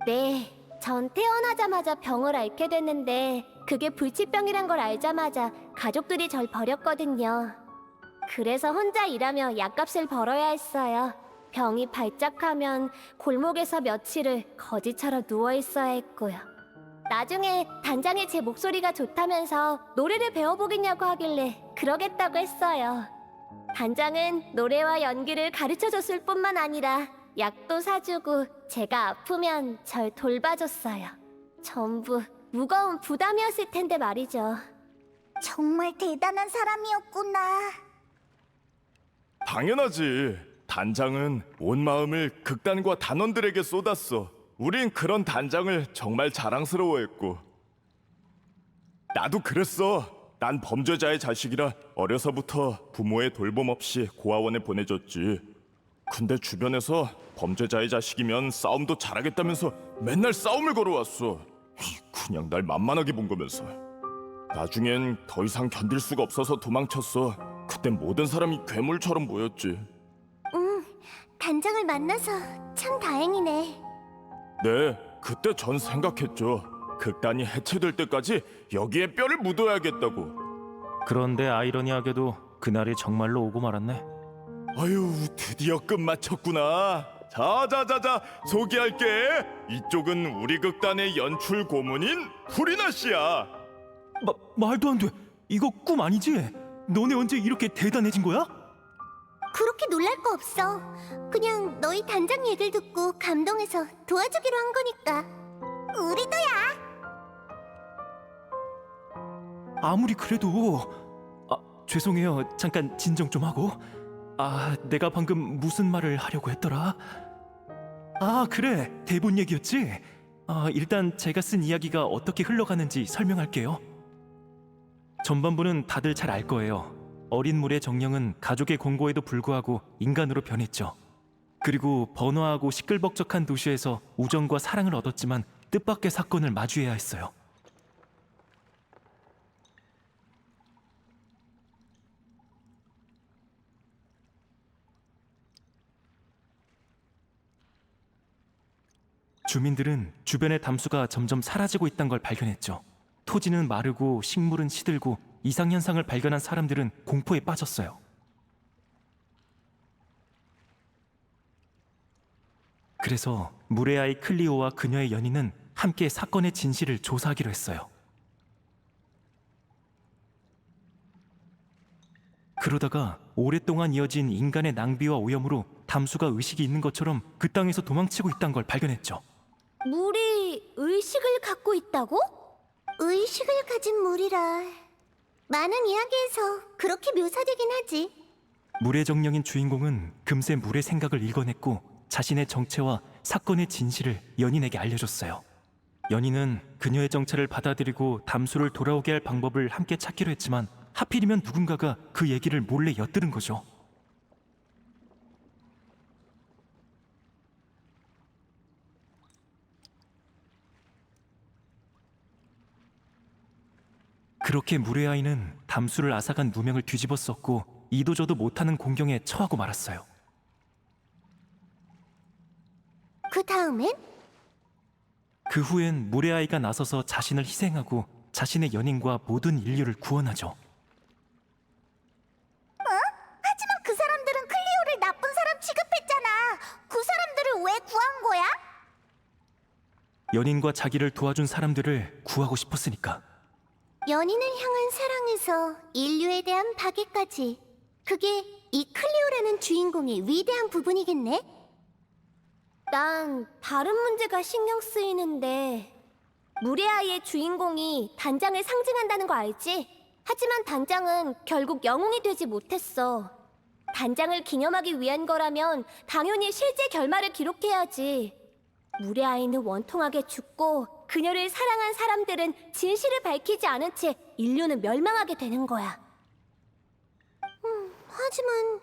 네, 전 태어나자마자 병을 앓게 됐는데 그게 불치병이란 걸 알자마자 가족들이 절 버렸거든요. 그래서 혼자 일하며 약값을 벌어야 했어요. 병이 발작하면 골목에서 며칠을 거지처럼 누워 있어야 했고요. 나중에 단장이 제 목소리가 좋다면서 노래를 배워보겠냐고 하길래 그러겠다고 했어요. 단장은 노래와 연기를 가르쳐줬을 뿐만 아니라 약도 사주고 제가 아프면 절 돌봐줬어요. 전부 무거운 부담이었을 텐데 말이죠. 정말 대단한 사람이었구나. 당연하지. 단장은 온 마음을 극단과 단원들에게 쏟았어. 우린 그런 단장을 정말 자랑스러워했고. 나도 그랬어. 난 범죄자의 자식이라 어려서부터 부모의 돌봄 없이 고아원에 보내졌지. 근데 주변에서 범죄자의 자식이면 싸움도 잘하겠다면서 맨날 싸움을 걸어왔어. 그냥 날 만만하게 본 거면서. 나중엔 더 이상 견딜 수가 없어서 도망쳤어. 그땐 모든 사람이 괴물처럼 보였지. 단장을 만나서 참 다행이네. 네, 그때 전 생각했죠. 극단이 해체될 때까지 여기에 뼈를 묻어야겠다고. 그런데 아이러니하게도 그날이 정말로 오고 말았네. 아유, 드디어 끝 마쳤구나. 자자자자, 소개할게. 이쪽은 우리 극단의 연출 고문인 후리나 씨야. 말도 안 돼. 이거 꿈 아니지? 너네 언제 이렇게 대단해진 거야? 그렇게 놀랄 거 없어. 그냥 너희 단장 얘기를 듣고 감동해서 도와주기로 한 거니까. 우리도야. 아무리 그래도 죄송해요. 잠깐 진정 좀 하고. 내가 방금 무슨 말을 하려고 했더라? 그래. 대본 얘기였지? 일단 제가 쓴 이야기가 어떻게 흘러가는지 설명할게요. 전반부는 다들 잘 알 거예요. 어린 물의 정령은 가족의 권고에도 불구하고 인간으로 변했죠. 그리고 번화하고 시끌벅적한 도시에서 우정과 사랑을 얻었지만 뜻밖의 사건을 마주해야 했어요. 주민들은 주변의 담수가 점점 사라지고 있다는 걸 발견했죠. 토지는 마르고 식물은 시들고 이상현상을 발견한 사람들은 공포에 빠졌어요. 그래서 물의 아이 클리오와 그녀의 연인은 함께 사건의 진실을 조사하기로 했어요. 그러다가 오랫동안 이어진 인간의 낭비와 오염으로 담수가 의식이 있는 것처럼 그 땅에서 도망치고 있다는 걸 발견했죠. 물이 의식을 갖고 있다고? 의식을 가진 물이라. 많은 이야기에서 그렇게 묘사되긴 하지. 물의 정령인 주인공은 금세 물의 생각을 읽어냈고 자신의 정체와 사건의 진실을 연인에게 알려줬어요. 연인은 그녀의 정체를 받아들이고 담수를 돌아오게 할 방법을 함께 찾기로 했지만 하필이면 누군가가 그 얘기를 몰래 엿들은 거죠. 그렇게 물의 아이는 담수를 앗아간 누명을 뒤집어 썼고 이도저도 못하는 공경에 처하고 말았어요. 그 다음엔? 그 후엔 물의 아이가 나서서 자신을 희생하고 자신의 연인과 모든 인류를 구원하죠. 하지만 그 사람들은 클리오를 나쁜 사람 취급했잖아. 그 사람들을 왜 구한 거야? 연인과 자기를 도와준 사람들을 구하고 싶었으니까. 연인을 향한 사랑에서 인류에 대한 파괴까지. 그게 이 클리오라는 주인공의 위대한 부분이겠네? 난 다른 문제가 신경 쓰이는데 물의 아이의 주인공이 단장을 상징한다는 거 알지? 하지만 단장은 결국 영웅이 되지 못했어. 단장을 기념하기 위한 거라면 당연히 실제 결말을 기록해야지. 물의 아이는 원통하게 죽고 그녀를 사랑한 사람들은 진실을 밝히지 않은 채 인류는 멸망하게 되는 거야. 하지만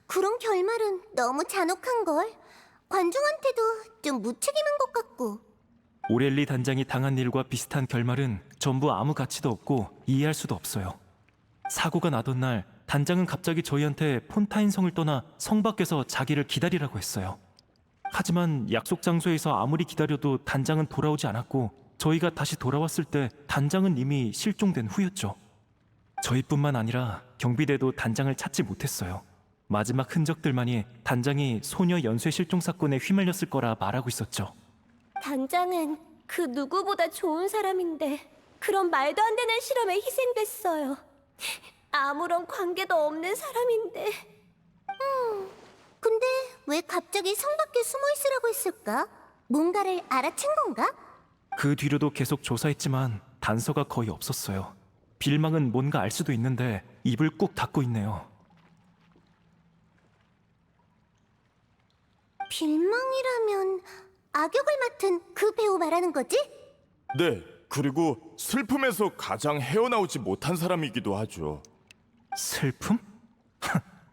그런 결말은 너무 잔혹한걸. 관중한테도 좀 무책임한 것 같고. 오렐리 단장이 당한 일과 비슷한 결말은 전부 아무 가치도 없고 이해할 수도 없어요. 사고가 나던 날 단장은 갑자기 저희한테 폰타인 성을 떠나 성 밖에서 자기를 기다리라고 했어요. 하지만 약속 장소에서 아무리 기다려도 단장은 돌아오지 않았고 저희가 다시 돌아왔을 때 단장은 이미 실종된 후였죠. 저희뿐만 아니라 경비대도 단장을 찾지 못했어요. 마지막 흔적들만이 단장이 소녀 연쇄 실종 사건에 휘말렸을 거라 말하고 있었죠. 단장은 그 누구보다 좋은 사람인데 그런 말도 안 되는 실험에 희생됐어요. 아무런 관계도 없는 사람인데. 근데 왜 갑자기 성 밖에 숨어 있으라고 했을까? 뭔가를 알아챈 건가? 그 뒤로도 계속 조사했지만 단서가 거의 없었어요. 빌망은 뭔가 알 수도 있는데 입을 꾹 닫고 있네요. 빌망이라면 악역을 맡은 그 배우 말하는 거지? 네, 그리고 슬픔에서 가장 헤어나오지 못한 사람이기도 하죠. 슬픔?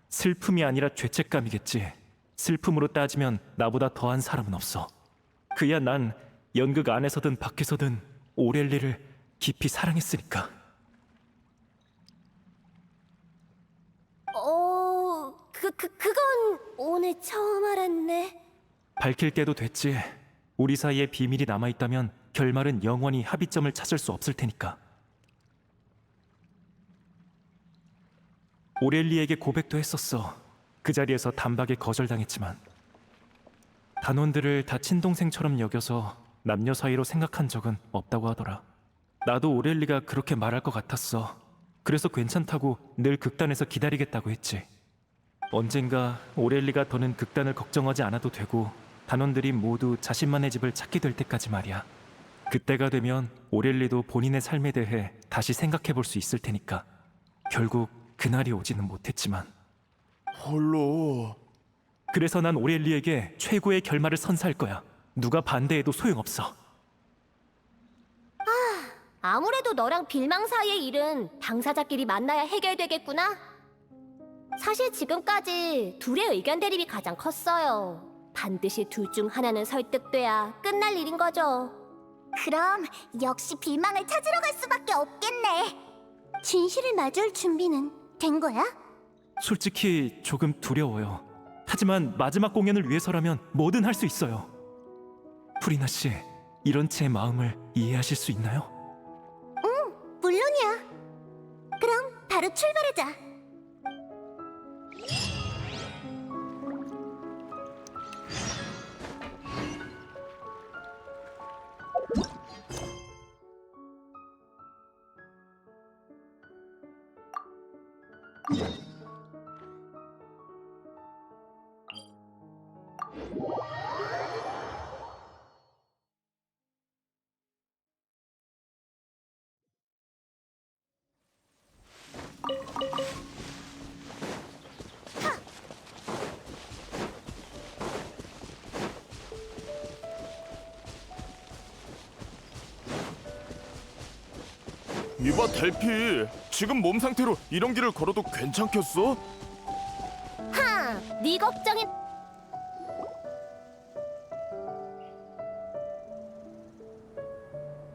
슬픔이 아니라 죄책감이겠지. 슬픔으로 따지면 나보다 더한 사람은 없어. 그야 난 연극 안에서든 밖에서든 오렐리를 깊이 사랑했으니까. 그건 오늘 처음 알았네. 밝힐 때도 됐지. 우리 사이에 비밀이 남아있다면 결말은 영원히 합의점을 찾을 수 없을 테니까. 오렐리에게 고백도 했었어. 그 자리에서 단박에 거절당했지만 단원들을 다 친동생처럼 여겨서 남녀 사이로 생각한 적은 없다고 하더라. 나도 오렐리가 그렇게 말할 것 같았어. 그래서 괜찮다고 늘 극단에서 기다리겠다고 했지. 언젠가 오렐리가 더는 극단을 걱정하지 않아도 되고 단원들이 모두 자신만의 집을 찾게 될 때까지 말이야. 그때가 되면 오렐리도 본인의 삶에 대해 다시 생각해 볼 수 있을 테니까. 결국 그날이 오지는 못했지만 홀로... 그래서 난 오렐리에게 최고의 결말을 선사할 거야. 누가 반대해도 소용없어. 아무래도 너랑 빌망 사이의 일은 당사자끼리 만나야 해결되겠구나. 사실 지금까지 둘의 의견 대립이 가장 컸어요. 반드시 둘 중 하나는 설득돼야 끝날 일인 거죠. 그럼 역시 빌망을 찾으러 갈 수밖에 없겠네. 진실을 마주할 준비는 된 거야? 솔직히 조금 두려워요. 하지만 마지막 공연을 위해서라면 뭐든 할 수 있어요. 프리나 씨, 이런 제 마음을 이해하실 수 있나요? 물론이야. 그럼 바로 출발하자. 이봐 델피, 지금 몸 상태로 이런 길을 걸어도 괜찮겠어? 네 걱정이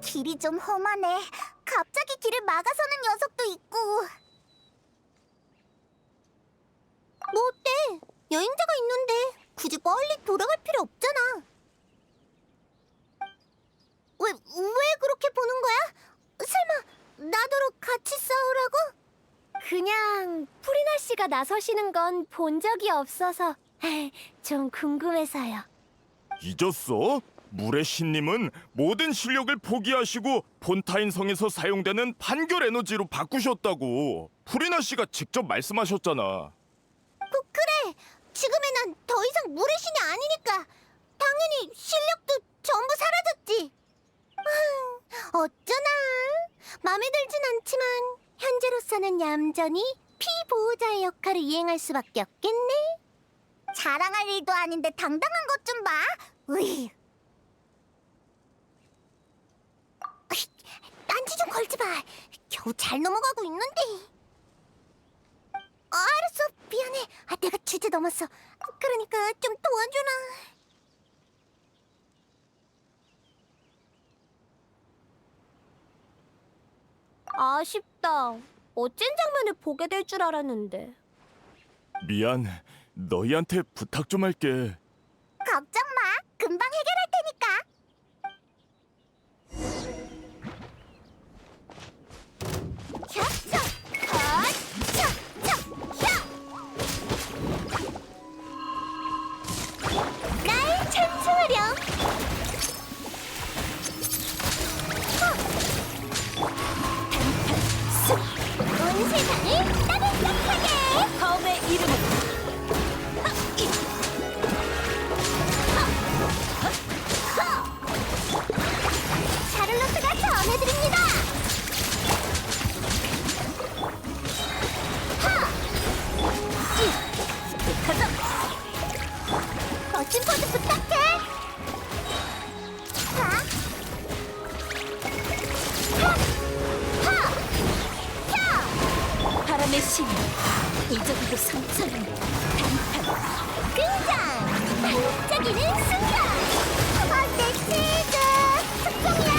길이 좀 험하네. 갑자기 길을 막아서는 녀석도 있고. 뭐 어때? 여행자가 있는데 굳이 멀리 돌아갈 필요 없잖아. 왜 그렇게 보는 거야? 설마 나더러 같이 싸우라고? 그냥 프리나 씨가 나서시는 건 본 적이 없어서 좀 궁금해서요. 잊었어? 물의 신님은 모든 실력을 포기하시고 폰타인 성에서 사용되는 판결 에너지로 바꾸셨다고 프리나 씨가 직접 말씀하셨잖아. 그래. 지금의 난 더 이상 물의 신이 아니니까 당연히 실력도 전부 사라졌지. 어쩌나 마음에 들진 않지만 현재로서는 얌전히 피보호자의 역할을 이행할 수밖에 없겠네. 자랑할 일도 아닌데 당당한 것 좀 봐. 으이. 딴지 좀 걸지 마. 겨우 잘 넘어가고 있는데. 알았어. 미안해. 내가 주제 넘었어. 그러니까 좀 도와주라. 아쉽다. 어쩐 장면을 보게 될 줄 알았는데. 미안, 너희한테 부탁 좀 할게. 걱정 마. 금방 해결할 테니까. 캬차! 헛차! 차! 날 찬송하렴. 온 세상을 따뜻하게. 검의 이름은 혼란의 신, 이적이고 상처는 등장! 반짝이는 순간! 내 치즈! 특종이야!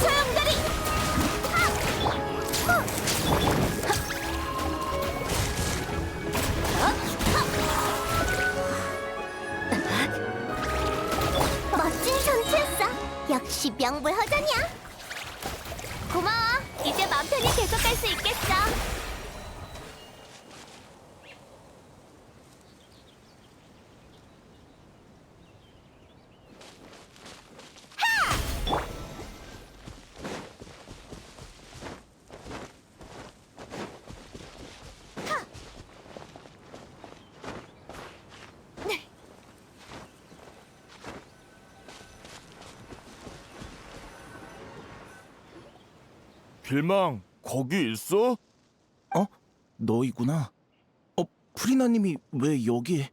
소용돌이! 멋진 전투였어. 역시 명불허전이야. 고마워. 이제 맘 편히 계속할 수 있겠어. 빌망, 거기 있어? 너희구나. 프리나님이 왜 여기에?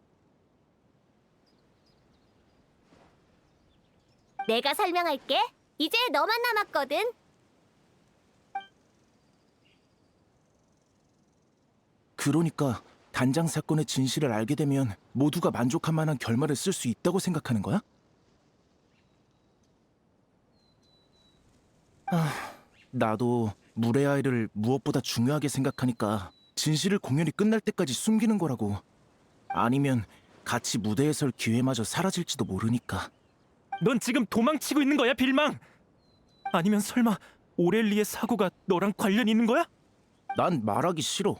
내가 설명할게. 이제 너만 남았거든. 그러니까 단장 사건의 진실을 알게 되면 모두가 만족할 만한 결말을 쓸 수 있다고 생각하는 거야? 나도 물의 아이를 무엇보다 중요하게 생각하니까 진실을 공연이 끝날 때까지 숨기는 거라고. 아니면 같이 무대에 설 기회마저 사라질지도 모르니까. 넌 지금 도망치고 있는 거야, 빌망? 아니면 설마 오렐리의 사고가 너랑 관련 있는 거야? 난 말하기 싫어.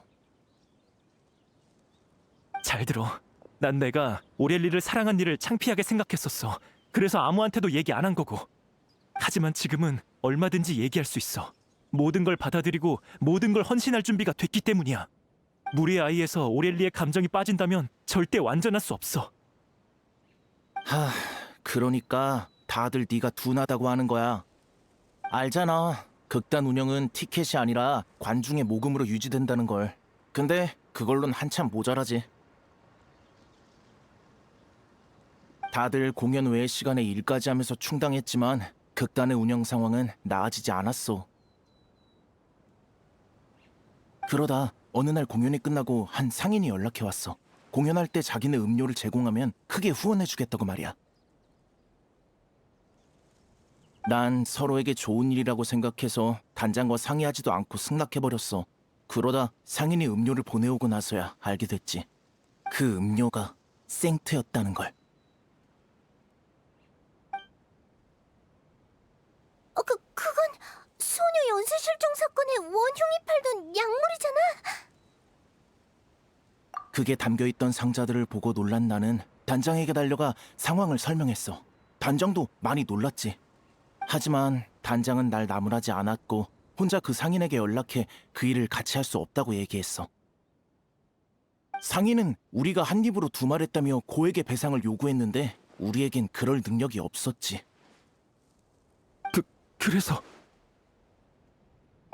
잘 들어. 난 내가 오렐리를 사랑한 일을 창피하게 생각했었어. 그래서 아무한테도 얘기 안 한 거고. 하지만 지금은 얼마든지 얘기할 수 있어. 모든 걸 받아들이고 모든 걸 헌신할 준비가 됐기 때문이야. 물의 아이에서 오렐리의 감정이 빠진다면 절대 완전할 수 없어. 그러니까 다들 네가 둔하다고 하는 거야. 알잖아. 극단 운영은 티켓이 아니라 관중의 모금으로 유지된다는 걸. 근데 그걸론 한참 모자라지. 다들 공연 외의 시간에 일까지 하면서 충당했지만 극단의 운영 상황은 나아지지 않았어. 그러다 어느 날 공연이 끝나고 한 상인이 연락해왔어. 공연할 때 자기네 음료를 제공하면 크게 후원해주겠다고 말이야. 난 서로에게 좋은 일이라고 생각해서 단장과 상의하지도 않고 승낙해버렸어. 그러다 상인이 음료를 보내오고 나서야 알게 됐지. 그 음료가 생트였다는 걸. 그건 소녀 연쇄실종 사건의 원흉이 팔던 약물이잖아. 그게 담겨있던 상자들을 보고 놀란 나는 단장에게 달려가 상황을 설명했어. 단장도 많이 놀랐지. 하지만 단장은 날 나무라지 않았고 혼자 그 상인에게 연락해 그 일을 같이 할 수 없다고 얘기했어. 상인은 우리가 한 입으로 두말했다며 고액의 배상을 요구했는데 우리에겐 그럴 능력이 없었지. 그래서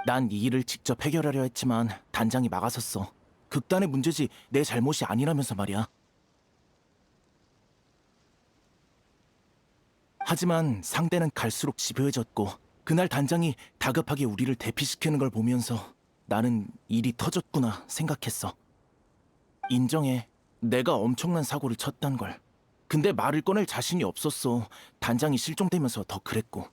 난 이 일을 직접 해결하려 했지만 단장이 막아섰어. 극단의 문제지 내 잘못이 아니라면서 말이야. 하지만 상대는 갈수록 집요해졌고 그날 단장이 다급하게 우리를 대피시키는 걸 보면서 나는 일이 터졌구나 생각했어. 인정해. 내가 엄청난 사고를 쳤단 걸. 근데 말을 꺼낼 자신이 없었어. 단장이 실종되면서 더 그랬고.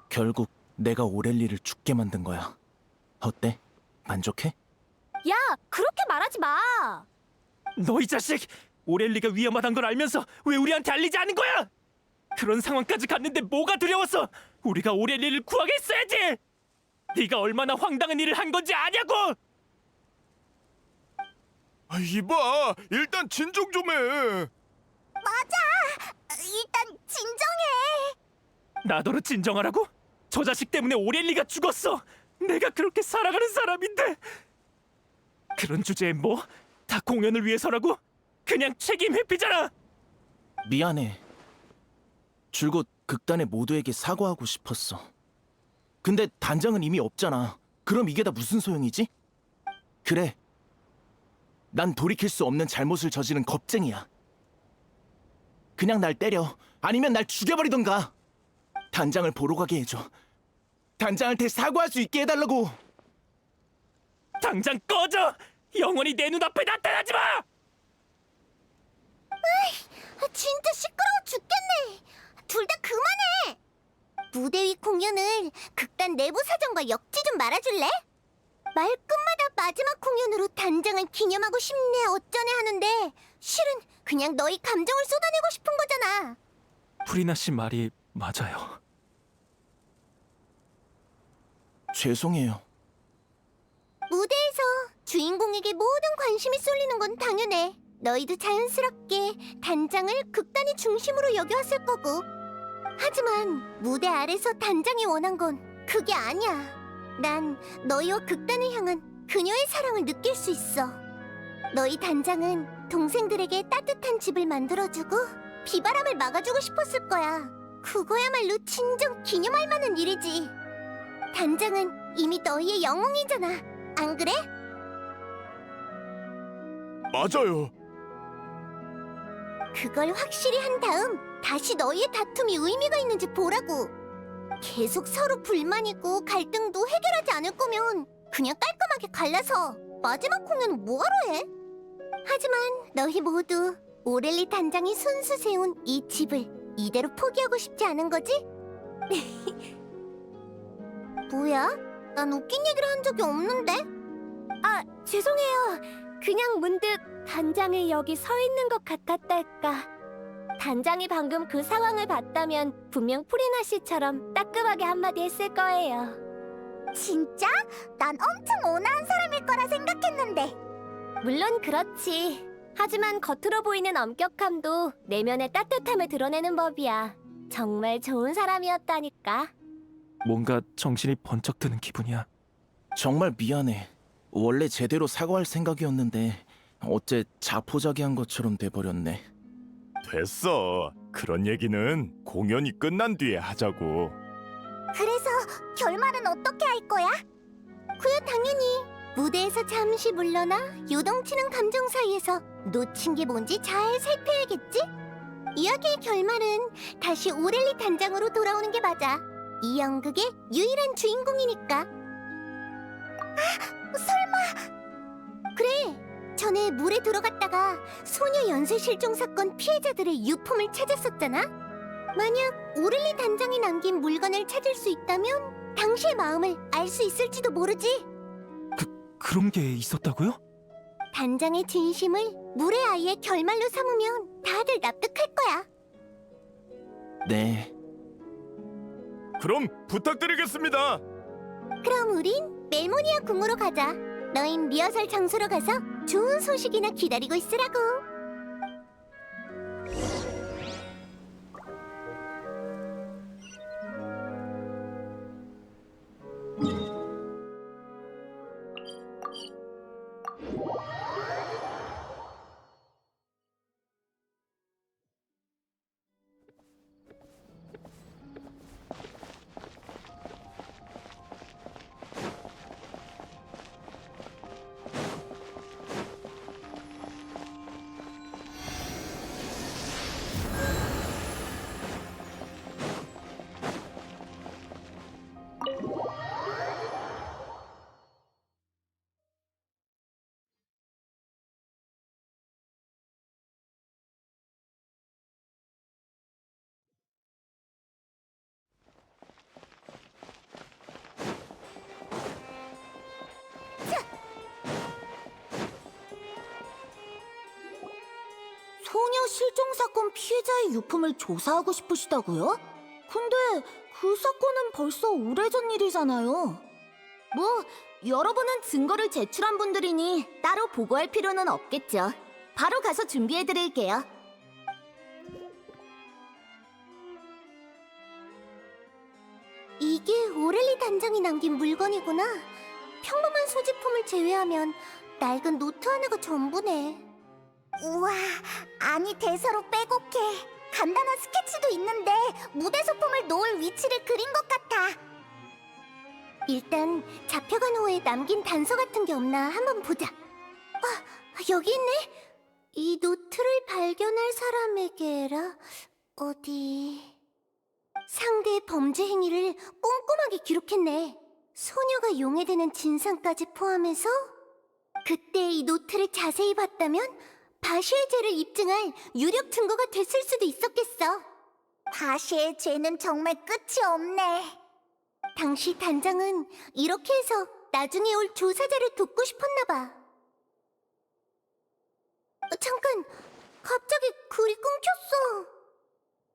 결국 내가 오렐리를 죽게 만든 거야. 어때? 만족해? 야, 그렇게 말하지 마. 너 이 자식! 오렐리가 위험하단 걸 알면서 왜 우리한테 알리지 않은 거야? 그런 상황까지 갔는데 뭐가 두려웠어? 우리가 오렐리를 구하게 했어야지! 네가 얼마나 황당한 일을 한 건지 아냐고! 이봐, 일단 진정 좀 해. 일단 진정해. 나더러 진정하라고? 저 자식 때문에 오렐리가 죽었어! 내가 그렇게 사랑하는 사람인데! 그런 주제에 뭐? 다 공연을 위해서라고? 그냥 책임 회피잖아! 미안해. 줄곧 극단의 모두에게 사과하고 싶었어. 근데 단장은 이미 없잖아. 그럼 이게 다 무슨 소용이지? 그래. 난 돌이킬 수 없는 잘못을 저지른 겁쟁이야. 그냥 날 때려. 아니면 날 죽여버리던가. 단장을 보러 가게 해줘. 단장한테 사과할 수 있게 해달라고. 당장 꺼져! 영원히 내 눈앞에 나타나지 마! 진짜 시끄러워 죽겠네. 둘 다 그만해. 무대 위 공연을 극단 내부 사정과 엮지 좀 말아줄래? 말끝마다 마지막 공연으로 단장을 기념하고 싶네 어쩌네 하는데 실은 그냥 너희 감정을 쏟아내고 싶은 거잖아. 프리나 씨 말이 맞아요. 죄송해요. 무대에서 주인공에게 모든 관심이 쏠리는 건 당연해. 너희도 자연스럽게 단장을 극단의 중심으로 여겨왔을 거고. 하지만 무대 아래서 단장이 원한 건 그게 아니야. 난 너희와 극단을 향한 그녀의 사랑을 느낄 수 있어. 너희 단장은 동생들에게 따뜻한 집을 만들어주고 비바람을 막아주고 싶었을 거야. 그거야말로 진정 기념할 만한 일이지. 단장은 이미 너희의 영웅이잖아. 안 그래? 맞아요. 그걸 확실히 한 다음 다시 너희의 다툼이 의미가 있는지 보라고. 계속 서로 불만이고 갈등도 해결하지 않을 거면 그냥 깔끔하게 갈라서 마지막 공연은 뭐하러 해? 하지만 너희 모두 오렐리 단장이 손수 세운 이 집을 이대로 포기하고 싶지 않은 거지? 뭐야? 난 웃긴 얘기를 한 적이 없는데? 아, 죄송해요. 그냥 문득 단장이 여기 서 있는 것 같았달까. 단장이 방금 그 상황을 봤다면 분명 프리나 씨처럼 따끔하게 한마디 했을 거예요. 진짜? 난 엄청 온화한 사람일 거라 생각했는데. 물론 그렇지. 하지만 겉으로 보이는 엄격함도 내면의 따뜻함을 드러내는 법이야. 정말 좋은 사람이었다니까. 뭔가 정신이 번쩍 드는 기분이야. 정말 미안해. 원래 제대로 사과할 생각이었는데 어째 자포자기한 것처럼 돼버렸네. 됐어. 그런 얘기는 공연이 끝난 뒤에 하자고. 그래서 결말은 어떻게 할 거야? 그야 당연히 무대에서 잠시 물러나 요동치는 감정 사이에서 놓친 게 뭔지 잘 살펴야겠지? 이야기의 결말은 다시 오렐리 단장으로 돌아오는 게 맞아. 이 연극의 유일한 주인공이니까. 아, 설마... 그래, 전에 물에 들어갔다가 소녀 연쇄 실종 사건 피해자들의 유품을 찾았었잖아? 만약 오를리 단장이 남긴 물건을 찾을 수 있다면 당시의 마음을 알 수 있을지도 모르지. 그런 게 있었다고요? 단장의 진심을 물의 아이의 결말로 삼으면 다들 납득할 거야. 네. 그럼 부탁드리겠습니다. 그럼 우린 멜모니아 궁으로 가자. 너흰 리허설 장소로 가서 좋은 소식이나 기다리고 있으라고. 소녀 실종 사건 피해자의 유품을 조사하고 싶으시다고요? 근데 그 사건은 벌써 오래전 일이잖아요. 뭐 여러분은 증거를 제출한 분들이니 따로 보고할 필요는 없겠죠. 바로 가서 준비해드릴게요. 이게 오렐리 단장이 남긴 물건이구나. 평범한 소지품을 제외하면 낡은 노트 하나가 전부네. 우와, 아니 대사로 빼곡해. 간단한 스케치도 있는데 무대 소품을 놓을 위치를 그린 것 같아. 일단 잡혀간 후에 남긴 단서 같은 게 없나 한번 보자. 아, 여기 있네. 이 노트를 발견할 사람에게라. 어디... 상대의 범죄 행위를 꼼꼼하게 기록했네. 소녀가 용해되는 진상까지 포함해서 그때 이 노트를 자세히 봤다면 바시의 죄를 입증할 유력 증거가 됐을 수도 있었겠어. 바시의 죄는 정말 끝이 없네. 당시 단장은 이렇게 해서 나중에 올 조사자를 돕고 싶었나 봐. 잠깐, 갑자기 글이 끊겼어.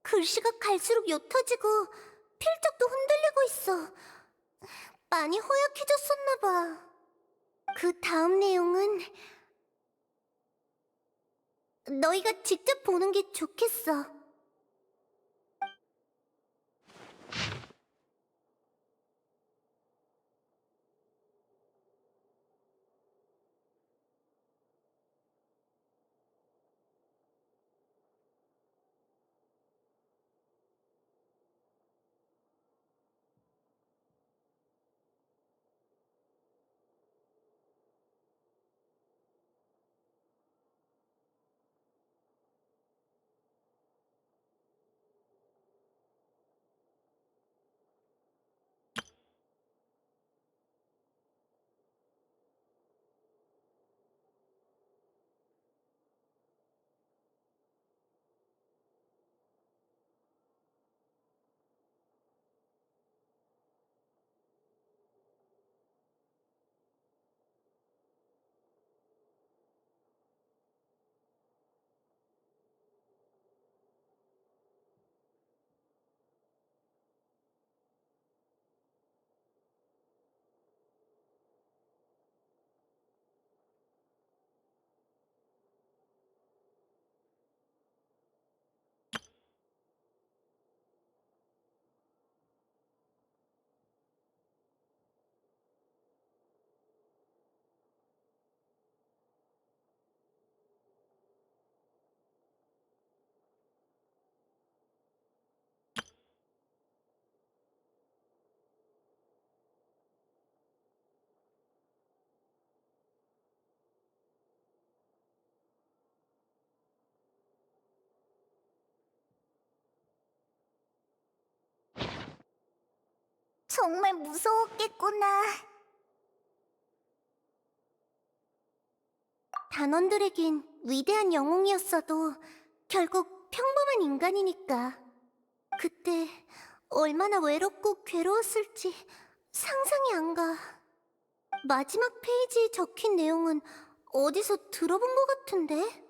글씨가 갈수록 옅어지고 필적도 흔들리고 있어. 많이 허약해졌었나 봐. 그 다음 내용은 너희가 직접 보는 게 좋겠어. 정말 무서웠겠구나. 단원들에겐 위대한 영웅이었어도 결국 평범한 인간이니까. 그때 얼마나 외롭고 괴로웠을지 상상이 안 가. 마지막 페이지에 적힌 내용은 어디서 들어본 것 같은데?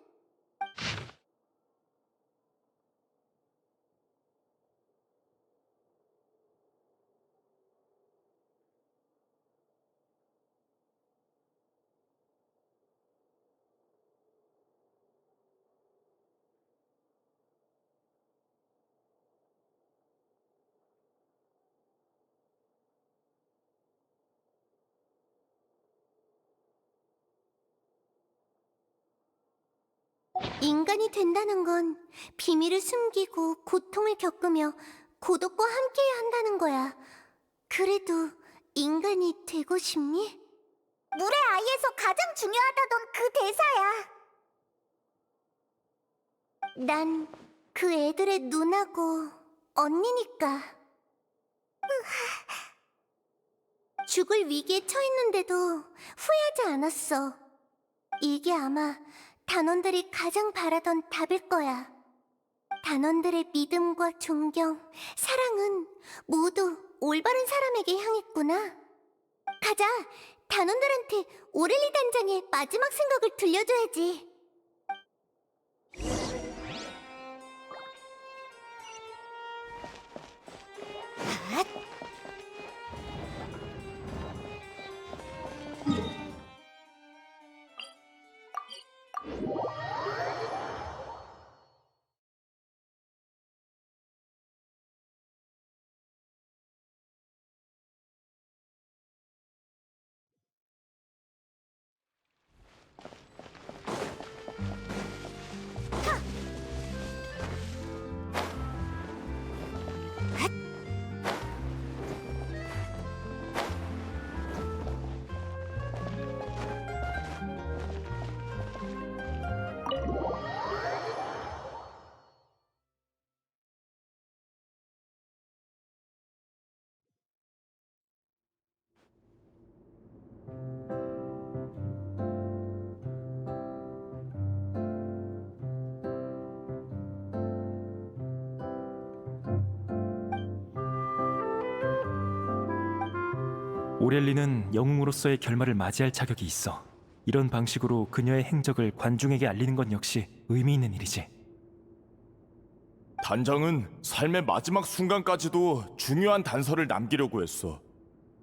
인간이 된다는 건 비밀을 숨기고 고통을 겪으며 고독과 함께해야 한다는 거야. 그래도 인간이 되고 싶니? 물의 아이에서 가장 중요하다던 그 대사야. 난 그 애들의 누나고 언니니까. 죽을 위기에 처했는데도 후회하지 않았어. 이게 아마 단원들이 가장 바라던 답일 거야. 단원들의 믿음과 존경, 사랑은 모두 올바른 사람에게 향했구나. 가자, 단원들한테 오렐리 단장의 마지막 생각을 들려줘야지. 오렐리는 영웅으로서의 결말을 맞이할 자격이 있어. 이런 방식으로 그녀의 행적을 관중에게 알리는 건 역시 의미 있는 일이지. 단장은 삶의 마지막 순간까지도 중요한 단서를 남기려고 했어.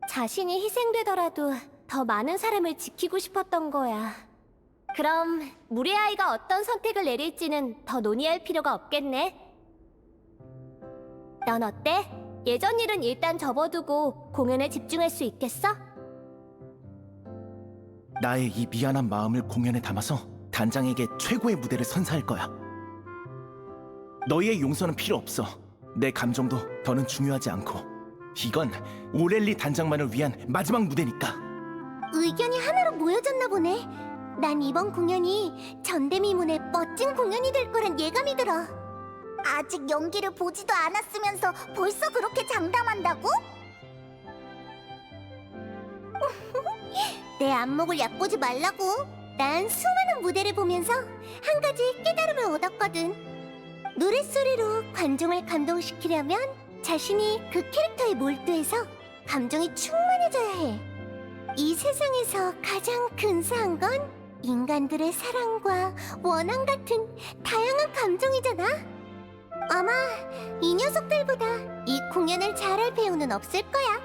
자신이 희생되더라도 더 많은 사람을 지키고 싶었던 거야. 그럼 물의 아이가 어떤 선택을 내릴지는 더 논의할 필요가 없겠네. 넌 어때? 예전 일은 일단 접어두고 공연에 집중할 수 있겠어? 나의 이 미안한 마음을 공연에 담아서 단장에게 최고의 무대를 선사할 거야. 너희의 용서는 필요 없어. 내 감정도 더는 중요하지 않고. 이건 오렐리 단장만을 위한 마지막 무대니까. 의견이 하나로 모여졌나 보네. 난 이번 공연이 전대미문의 멋진 공연이 될 거란 예감이 들어. 아직 연기를 보지도 않았으면서 벌써 그렇게 장담한다고? 내 안목을 얕보지 말라고. 난 수많은 무대를 보면서 한 가지 깨달음을 얻었거든. 노랫소리로 관중을 감동시키려면 자신이 그 캐릭터에 몰두해서 감정이 충만해져야 해. 이 세상에서 가장 근사한 건 인간들의 사랑과 원한 같은 다양한 감정이잖아. 아마 이 녀석들보다 이 공연을 잘할 배우는 없을 거야.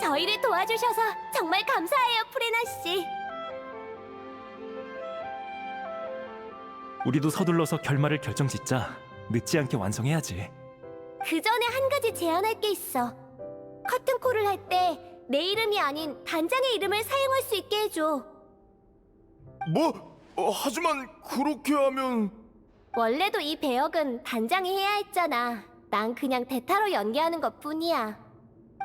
저희를 도와주셔서 정말 감사해요, 프레나 씨. 우리도 서둘러서 결말을 결정짓자. 늦지 않게 완성해야지. 그 전에 한 가지 제안할 게 있어. 커튼콜을 할 때 내 이름이 아닌 단장의 이름을 사용할 수 있게 해줘. 뭐? 하지만 그렇게 하면... 원래도 이 배역은 단장이 해야 했잖아. 난 그냥 대타로 연기하는 것뿐이야.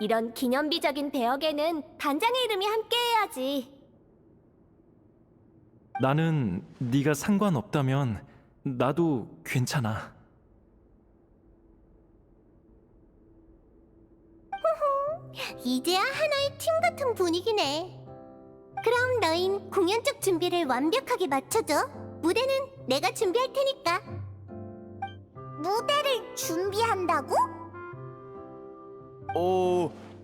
이런 기념비적인 배역에는 단장의 이름이 함께해야지. 나는 네가 상관없다면 나도 괜찮아. 이제야 하나의 팀 같은 분위기네. 그럼 너흰 공연 쪽 준비를 완벽하게 맞춰줘. 무대는 내가 준비할 테니까. 무대를 준비한다고?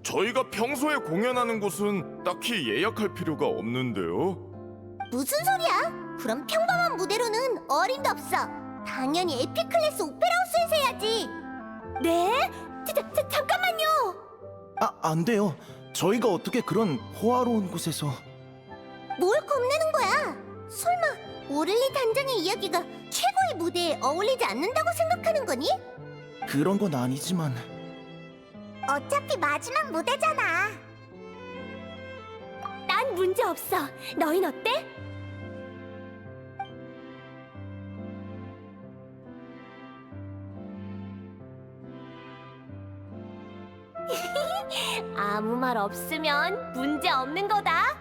저희가 평소에 공연하는 곳은 딱히 예약할 필요가 없는데요. 무슨 소리야? 그럼 평범한 무대로는 어림도 없어. 당연히 에픽클래스 오페라 하우스에서 해야지. 네? 잠깐만요. 안 돼요. 저희가 어떻게 그런 호화로운 곳에서... 뭘 겁내는 거야? 설마 오를리 단장의 이야기가 최고의 무대에 어울리지 않는다고 생각하는 거니? 그런 건 아니지만... 어차피 마지막 무대잖아. 난 문제 없어. 너흰 어때? 아무 말 없으면 문제 없는 거다.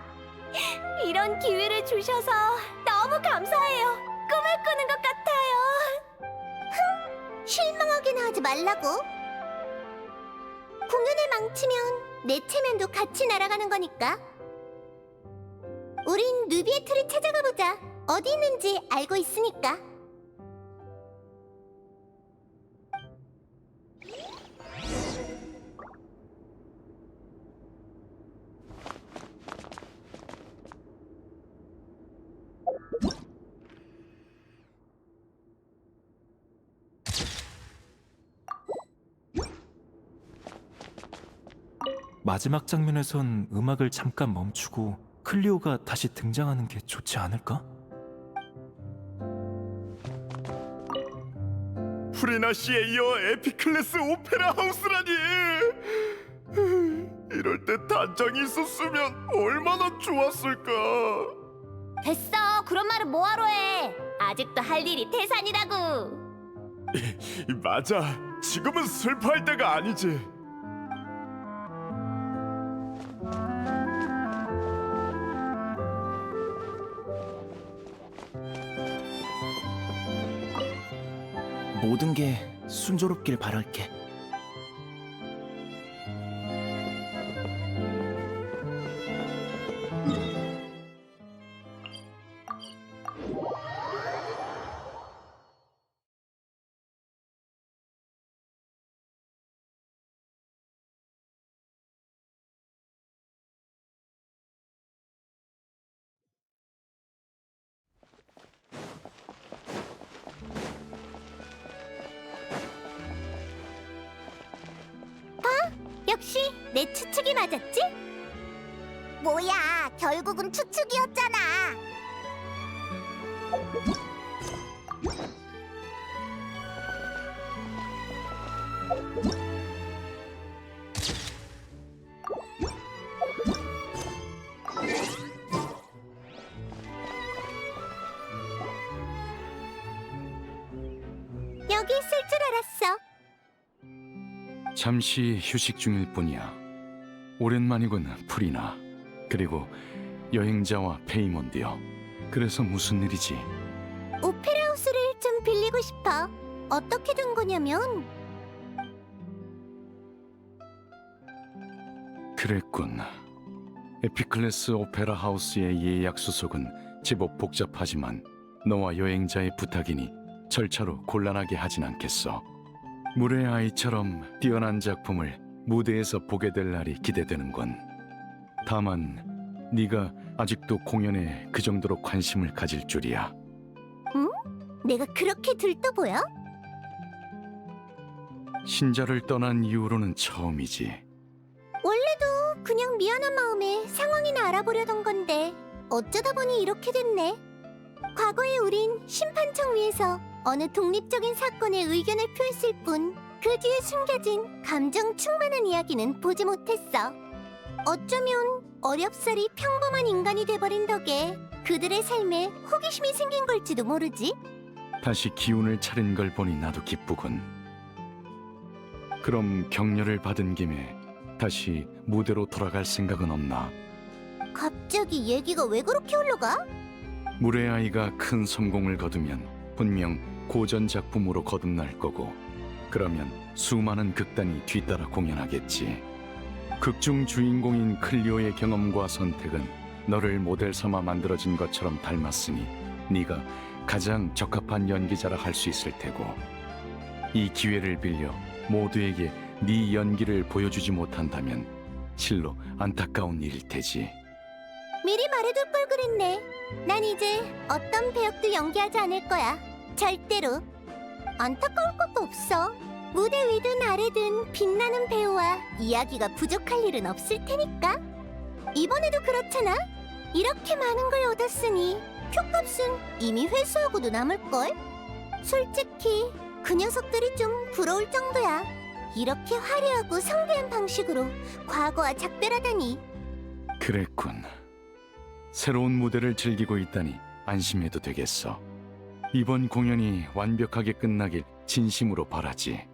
이런 기회를 주셔서 너무 감사해요. 꿈을 꾸는 것 같아요. 실망하게나 하지 말라고. 공연을 망치면 내 체면도 같이 날아가는 거니까. 우린 누비에트를 찾아가 보자. 어디 있는지 알고 있으니까. 마지막 장면에선 음악을 잠깐 멈추고 클리오가 다시 등장하는 게 좋지 않을까? 프레나 씨에 이어 에픽클래스 오페라 하우스라니! 이럴 때 단장이 있었으면 얼마나 좋았을까. 됐어. 그런 말은 뭐하러 해. 아직도 할 일이 태산이라고. 맞아. 지금은 슬퍼할 때가 아니지. 모든 게 순조롭길 바랄게. 역시 내 추측이 맞았지? 뭐야, 결국은 추측이었잖아. 여기 있을 줄 알았어. 잠시 휴식 중일 뿐이야. 오랜만이군, 프리나. 그리고 여행자와 페이몬드요. 그래서 무슨 일이지? 오페라 하우스를 좀 빌리고 싶어. 어떻게 된 거냐면 그랬군. 에피클래스 오페라 하우스의 예약 수속은 제법 복잡하지만 너와 여행자의 부탁이니 절차로 곤란하게 하진 않겠어. 물의 아이처럼 뛰어난 작품을 무대에서 보게 될 날이 기대되는군. 다만 네가 아직도 공연에 그 정도로 관심을 가질 줄이야. 내가 그렇게 들떠 보여? 신자를 떠난 이후로는 처음이지. 원래도 그냥 미안한 마음에 상황이나 알아보려던 건데 어쩌다 보니 이렇게 됐네. 과거에 우린 심판청 위에서 어느 독립적인 사건에 의견을 표했을 뿐 그 뒤에 숨겨진 감정 충만한 이야기는 보지 못했어. 어쩌면 어렵사리 평범한 인간이 돼버린 덕에 그들의 삶에 호기심이 생긴 걸지도 모르지. 다시 기운을 차린 걸 보니 나도 기쁘군. 그럼 격려를 받은 김에 다시 무대로 돌아갈 생각은 없나? 갑자기 얘기가 왜 그렇게 흘러가? 물의 아이가 큰 성공을 거두면 분명 고전 작품으로 거듭날 거고, 그러면 수많은 극단이 뒤따라 공연하겠지. 극중 주인공인 클리오의 경험과 선택은 너를 모델 삼아 만들어진 것처럼 닮았으니 네가 가장 적합한 연기자라 할 수 있을 테고, 이 기회를 빌려 모두에게 네 연기를 보여주지 못한다면 실로 안타까운 일일 테지. 미리 말해둘 걸 그랬네. 난 이제 어떤 배역도 연기하지 않을 거야. 절대로. 안타까울 것도 없어. 무대 위든 아래든 빛나는 배우와 이야기가 부족할 일은 없을 테니까. 이번에도 그렇잖아. 이렇게 많은 걸 얻었으니 표값은 이미 회수하고도 남을걸? 솔직히 그 녀석들이 좀 부러울 정도야. 이렇게 화려하고 성대한 방식으로 과거와 작별하다니. 그랬군. 새로운 무대를 즐기고 있다니 안심해도 되겠어. 이번 공연이 완벽하게 끝나길 진심으로 바라지.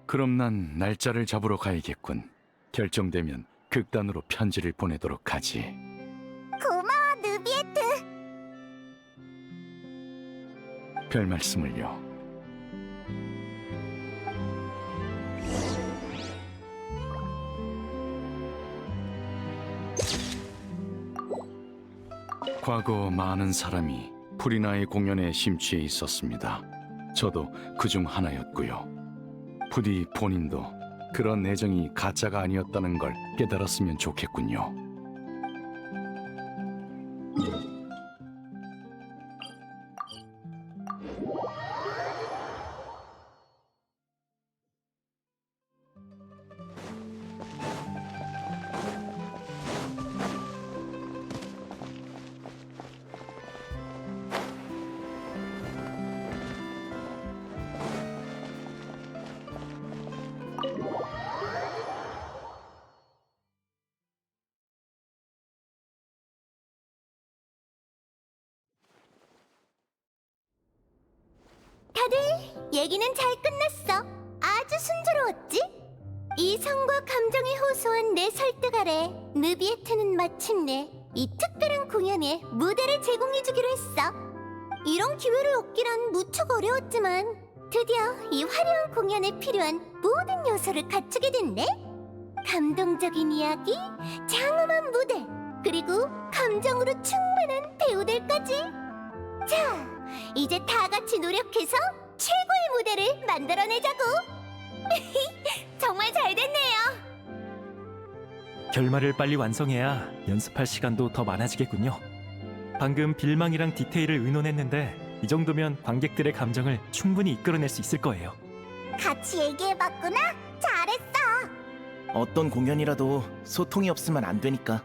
그럼 난 날짜를 잡으러 가야겠군. 결정되면 극단으로 편지를 보내도록 하지. 고마워, 느비에트. 별 말씀을요. 과거 많은 사람이 프리나의 공연에 심취해 있었습니다. 저도 그중 하나였고요. 부디 본인도 그런 애정이 가짜가 아니었다는 걸 깨달았으면 좋겠군요. 다들 얘기는 잘 끝났어. 아주 순조로웠지? 이성과 감정이 호소한 내 설득 아래 느비에트는 마침내 이 특별한 공연에 무대를 제공해주기로 했어. 이런 기회를 얻기란 무척 어려웠지만 드디어 이 화려한 공연에 필요한 모든 요소를 갖추게 됐네. 감동적인 이야기, 장엄한 무대, 그리고 감정으로 충만한 배우들까지. 자, 이제 다 같이 노력해서 최고의 무대를 만들어내자고. 정말 잘 됐네요. 결말을 빨리 완성해야 연습할 시간도 더 많아지겠군요. 방금 빌망이랑 디테일을 의논했는데 이 정도면 관객들의 감정을 충분히 이끌어낼 수 있을 거예요. 같이 얘기해봤구나. 잘했어. 어떤 공연이라도 소통이 없으면 안 되니까.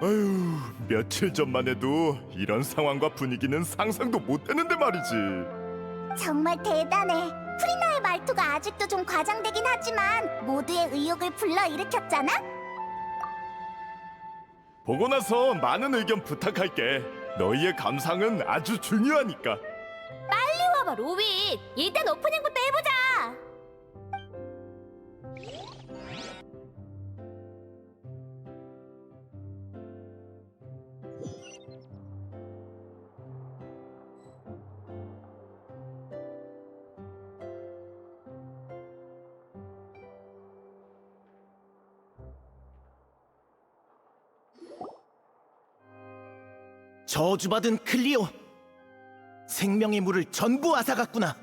아유, 며칠 전만 해도 이런 상황과 분위기는 상상도 못했는데 말이지. 정말 대단해. 프리나의 말투가 아직도 좀 과장되긴 하지만 모두의 의욕을 불러일으켰잖아? 보고 나서 많은 의견 부탁할게. 너희의 감상은 아주 중요하니까. 빨리 와봐, 로빗. 일단 오프닝부터 해보자. 저주받은 클리오! 생명의 물을 전부 앗아갔구나.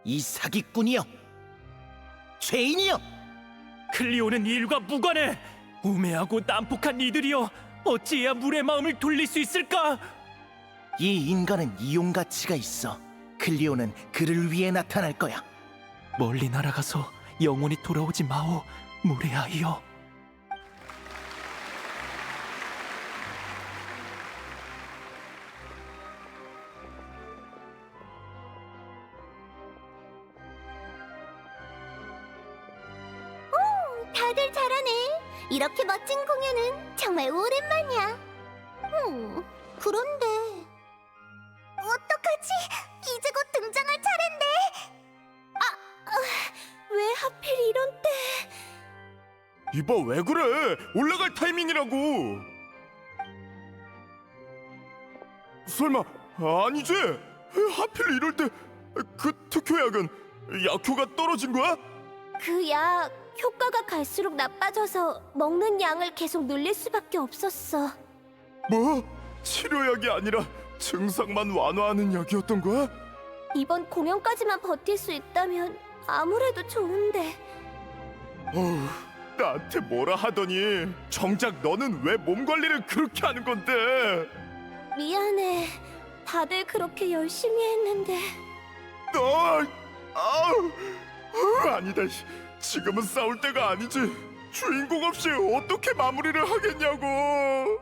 이 사기꾼이여! 죄인이여! 클리오는 일과 무관해. 우매하고 난폭한 이들이여, 어찌해야 물의 마음을 돌릴 수 있을까? 이 인간은 이용 가치가 있어. 클리오는 그를 위해 나타날 거야. 멀리 날아가서 영원히 돌아오지 마오, 물의 아이여. 다들 잘하네. 이렇게 멋진 공연은 정말 오랜만이야. 그런데 어떡하지? 이제 곧 등장할 차례인데. 왜 하필 이런 때? 이봐, 왜 그래? 올라갈 타이밍이라고. 설마 아니지? 하필 이럴 때 그 특효약은 약효가 떨어진 거야? 그 약 효과가 갈수록 나빠져서 먹는 양을 계속 늘릴 수밖에 없었어. 뭐? 치료약이 아니라 증상만 완화하는 약이었던 거야? 이번 공연까지만 버틸 수 있다면 아무래도 좋은데. 어우, 나한테 뭐라 하더니 정작 너는 왜 몸 관리를 그렇게 하는 건데? 미안해. 다들 그렇게 열심히 했는데. 아니다. 지금은 싸울 때가 아니지. 주인공 없이 어떻게 마무리를 하겠냐고.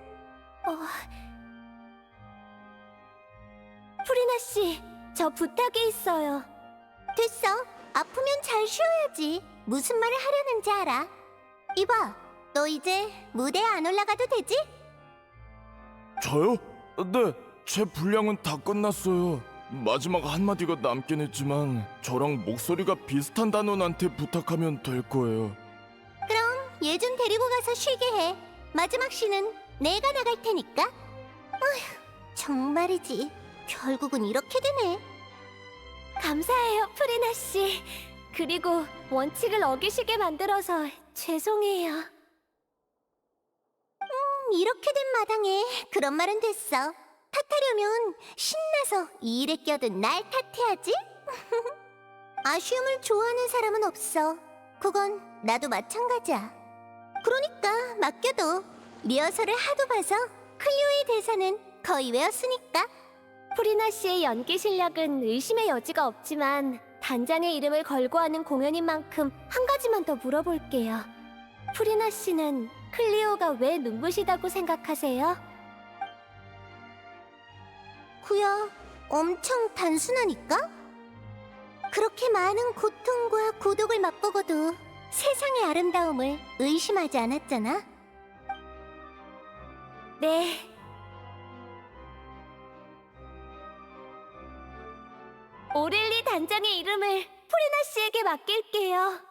프리나 씨, 저 부탁이 있어요. 됐어. 아프면 잘 쉬어야지. 무슨 말을 하려는지 알아. 이봐, 너 이제 무대에 안 올라가도 되지? 저요? 네, 제 분량은 다 끝났어요. 마지막 한마디가 남긴 했지만 저랑 목소리가 비슷한 단원한테 부탁하면 될 거예요. 그럼 얘 좀 데리고 가서 쉬게 해. 마지막 씬은 내가 나갈 테니까. 어휴, 정말이지. 결국은 이렇게 되네. 감사해요, 프리나 씨. 그리고 원칙을 어기시게 만들어서 죄송해요. 이렇게 된 마당에 그런 말은 됐어. 탓하려면 신나서 이 일에 껴든 날 탓해야지. 아쉬움을 좋아하는 사람은 없어. 그건 나도 마찬가지야. 그러니까 맡겨둬. 리허설을 하도 봐서 클리오의 대사는 거의 외웠으니까. 프리나 씨의 연기 실력은 의심의 여지가 없지만 단장의 이름을 걸고 하는 공연인 만큼 한 가지만 더 물어볼게요. 프리나 씨는 클리오가 왜 눈부시다고 생각하세요? 그야 엄청 단순하니까? 그렇게 많은 고통과 고독을 맛보고도 세상의 아름다움을 의심하지 않았잖아. 네. 오렐리 단장의 이름을 프리나 씨에게 맡길게요.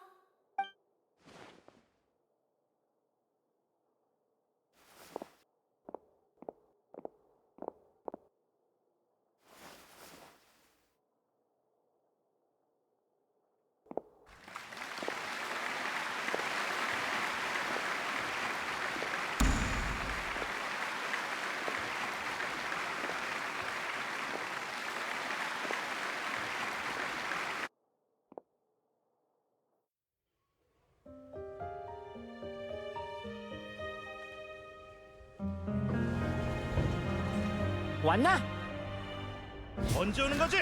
왔나? 언제 오는 거지?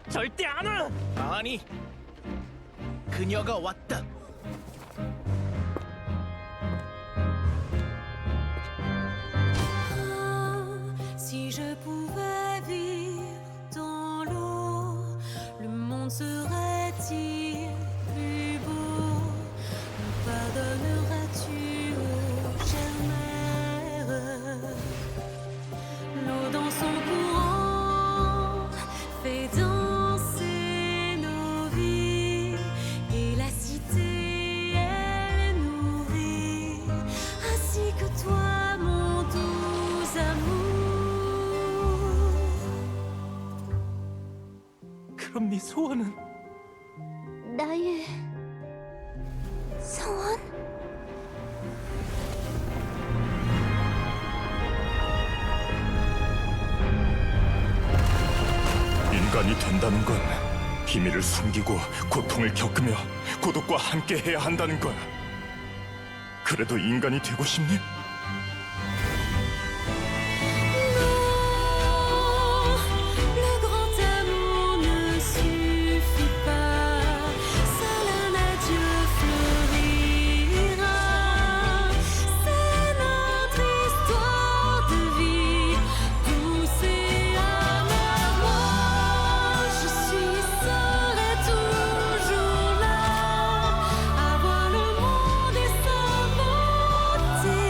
절대 안 와! 아니, 그녀가 왔다. Si je pouvais vivre dans l'eau, le monde serait-il plus beau? Me pardonneras-tu, ô chère mère? L'eau dans son courant fait danser nos vies, et la cité elle nourrit, ainsi que toi mon doux amour. 그럼 네 소원은? 나의 소원? 인간이 된다는 건 비밀을 숨기고 고통을 겪으며 고독과 함께해야 한다는 거야. 그래도 인간이 되고 싶니? Le grand amour ne suffit pas, seul un adieu fleurira. C'est notre histoire de vie, douce et amère. Moi, je serai toujours là, à voir le monde et sa beauté,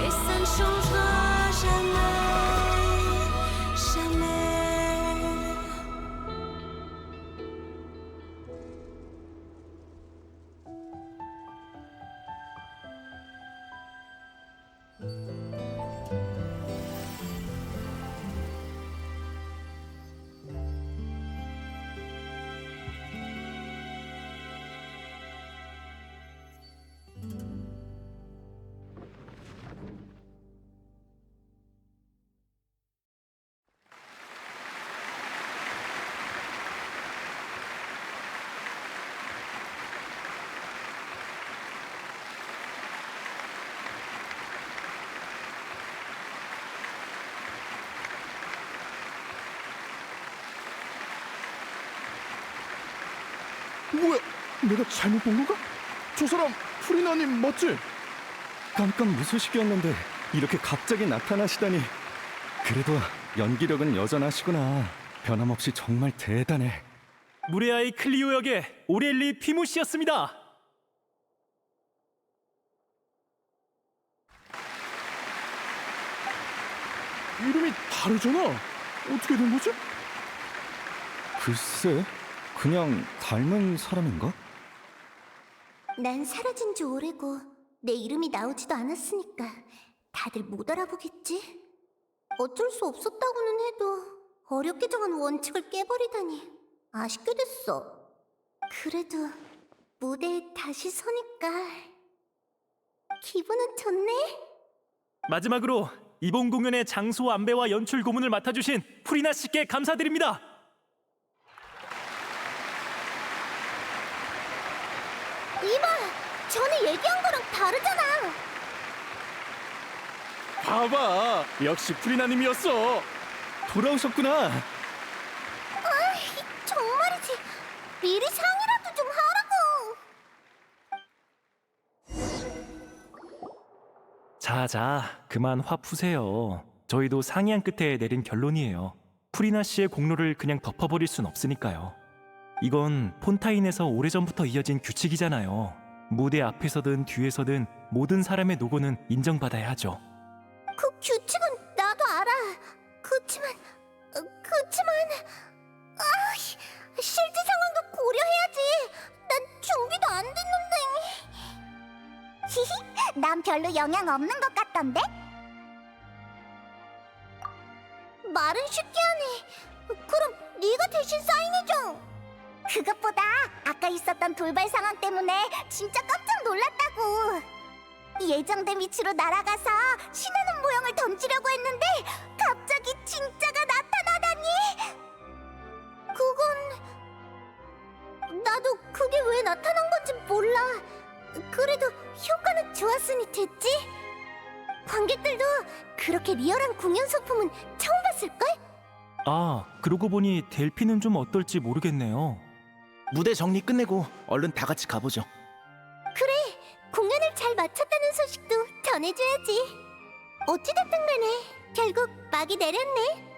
et ça ne changera jamais, jamais. 뭐야? 내가 잘못 본 건가? 저 사람 프리나님 맞지? 깜깜 무소식이었는데 이렇게 갑자기 나타나시다니. 그래도 연기력은 여전하시구나. 변함없이 정말 대단해. 무레아의 클리오 역의 오렐리 피무시였습니다. 이름이 다르잖아. 어떻게 된 거지? 글쎄, 그냥 닮은 사람인가? 난 사라진 지 오래고 내 이름이 나오지도 않았으니까 다들 못 알아보겠지? 어쩔 수 없었다고는 해도 어렵게 정한 원칙을 깨버리다니 아쉽게 됐어. 그래도 무대에 다시 서니까 기분은 좋네. 마지막으로 이번 공연의 장소 안배와 연출 고문을 맡아주신 프리나 씨께 감사드립니다. 이봐! 전에 얘기한 거랑 다르잖아! 봐봐, 역시 프리나님이었어. 돌아오셨구나. 정말이지! 미리 상의라도 좀 하라고! 자자, 그만 화 푸세요. 저희도 상의한 끝에 내린 결론이에요. 프리나 씨의 공로를 그냥 덮어버릴 순 없으니까요. 이건 폰타인에서 오래전부터 이어진 규칙이잖아요. 무대 앞에서든 뒤에서든 모든 사람의 노고는 인정받아야 하죠. 그 규칙은 나도 알아. 그치만 실제 상황도 고려해야지. 난 준비도 안 됐는데. 히히, 난 별로 영향 없는 것 같던데? 말은 쉽게 하네. 그럼 네가 대신 사인해줘. 그것보다 아까 있었던 돌발 상황 때문에 진짜 깜짝 놀랐다고. 예정된 위치로 날아가서 신하는 모형을 던지려고 했는데 갑자기 진짜가 나타나다니. 나도 그게 왜 나타난 건지 몰라. 그래도 효과는 좋았으니 됐지? 관객들도 그렇게 리얼한 공연 소품은 처음 봤을걸? 아, 그러고 보니 델피는 좀 어떨지 모르겠네요. 무대 정리 끝내고 얼른 다 같이 가보죠. 그래, 공연을 잘 마쳤다는 소식도 전해줘야지. 어찌됐든 간에 결국 막이 내렸네.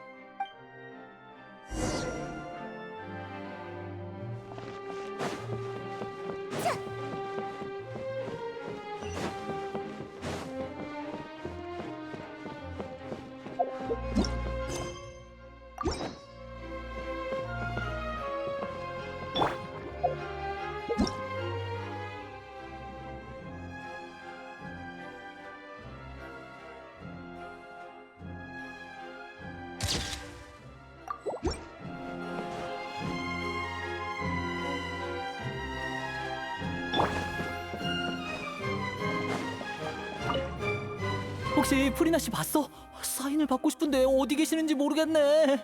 혹시 프리나 씨 봤어? 사인을 받고 싶은데 어디 계시는지 모르겠네.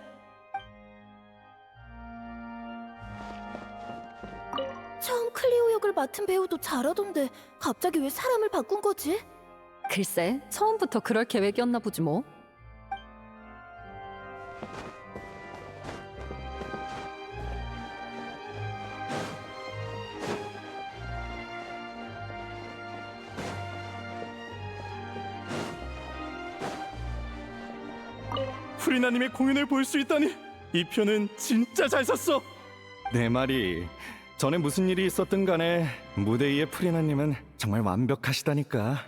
처음 클리오 역을 맡은 배우도 잘하던데 갑자기 왜 사람을 바꾼 거지? 글쎄, 처음부터 그럴 계획이었나 보지 뭐. 프리나님의 공연을 볼 수 있다니 이 표는 진짜 잘 샀어. 내 말이 전에 무슨 일이 있었든 간에 무대 위의 프리나님은 정말 완벽하시다니까.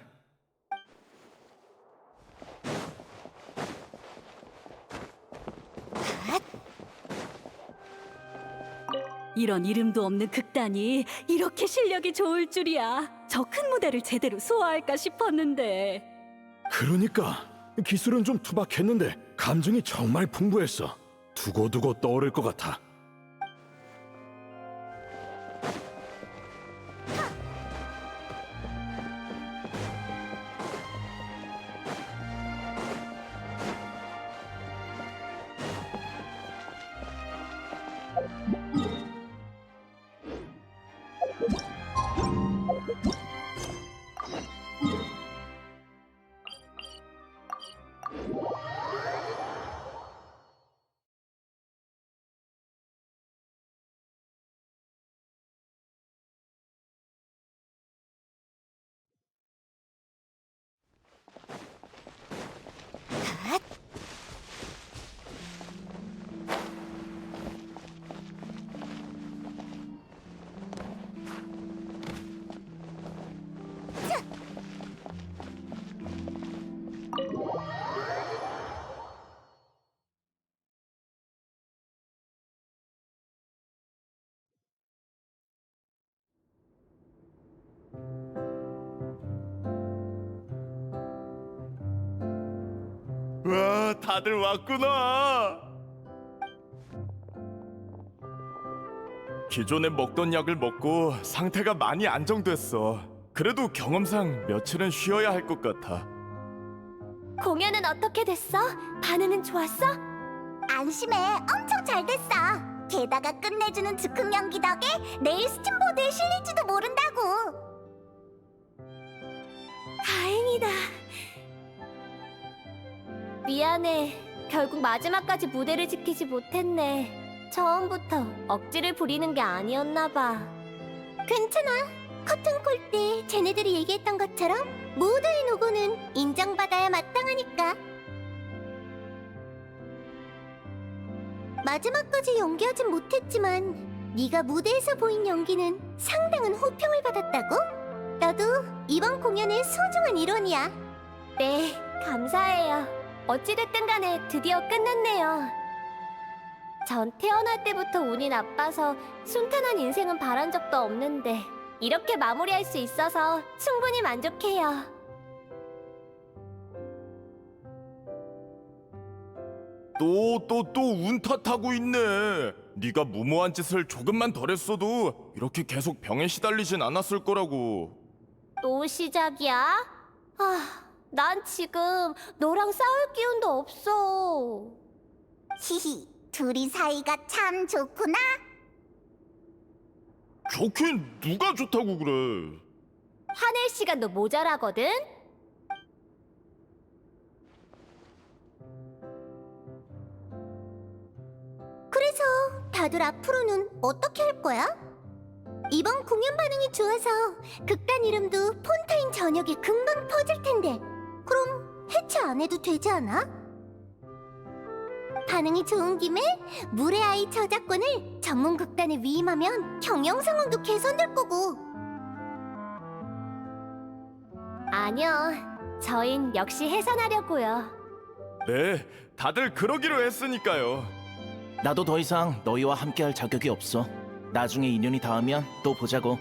이런 이름도 없는 극단이 이렇게 실력이 좋을 줄이야. 저 큰 무대를 제대로 소화할까 싶었는데. 그러니까 기술은 좀 투박했는데 감정이 정말 풍부했어. 두고두고 떠오를 것 같아. 와, 다들 왔구나. 기존에 먹던 약을 먹고 상태가 많이 안정됐어. 그래도 경험상 며칠은 쉬어야 할 것 같아. 공연은 어떻게 됐어? 반응은 좋았어? 안심해, 엄청 잘 됐어. 게다가 끝내주는 즉흥 연기 덕에 내일 스팀보드에 실릴지도 모른다고. 다행이다. 미안해. 결국 마지막까지 무대를 지키지 못했네. 처음부터 억지를 부리는 게 아니었나 봐. 괜찮아. 커튼콜 때 쟤네들이 얘기했던 것처럼 모두의 노고는 인정받아야 마땅하니까. 마지막까지 연기하진 못했지만 네가 무대에서 보인 연기는 상당한 호평을 받았다고? 너도 이번 공연의 소중한 일원이야. 네, 감사해요. 어찌됐든 간에 드디어 끝났네요. 전 태어날 때부터 운이 나빠서 순탄한 인생은 바란 적도 없는데 이렇게 마무리할 수 있어서 충분히 만족해요. 또 운 탓하고 있네. 네가 무모한 짓을 조금만 덜 했어도 이렇게 계속 병에 시달리진 않았을 거라고. 또 시작이야? 난 지금 너랑 싸울 기운도 없어. 히히, 둘이 사이가 참 좋구나. 좋긴 누가 좋다고 그래. 화낼 시간도 모자라거든? 그래서 다들 앞으로는 어떻게 할 거야? 이번 공연 반응이 좋아서 극단 이름도 폰타인 저녁에 금방 퍼질 텐데 그럼 해체 안 해도 되지 않아? 반응이 좋은 김에 물의 아이 저작권을 전문 극단에 위임하면 경영 상황도 개선될 거고. 아니요, 저흰 역시 해산하려고요. 네, 다들 그러기로 했으니까요. 나도 더 이상 너희와 함께할 자격이 없어. 나중에 인연이 닿으면 또 보자고.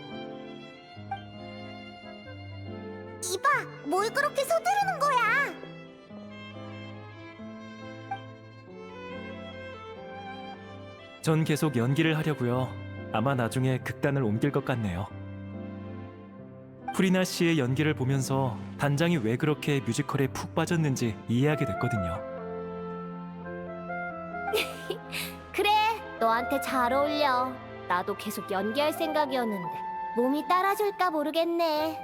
이봐, 뭘 그렇게 서두르는 거야? 전 계속 연기를 하려고요. 아마 나중에 극단을 옮길 것 같네요. 프리나 씨의 연기를 보면서 단장이 왜 그렇게 뮤지컬에 푹 빠졌는지 이해하게 됐거든요. 그래, 너한테 잘 어울려. 나도 계속 연기할 생각이었는데 몸이 따라줄까 모르겠네.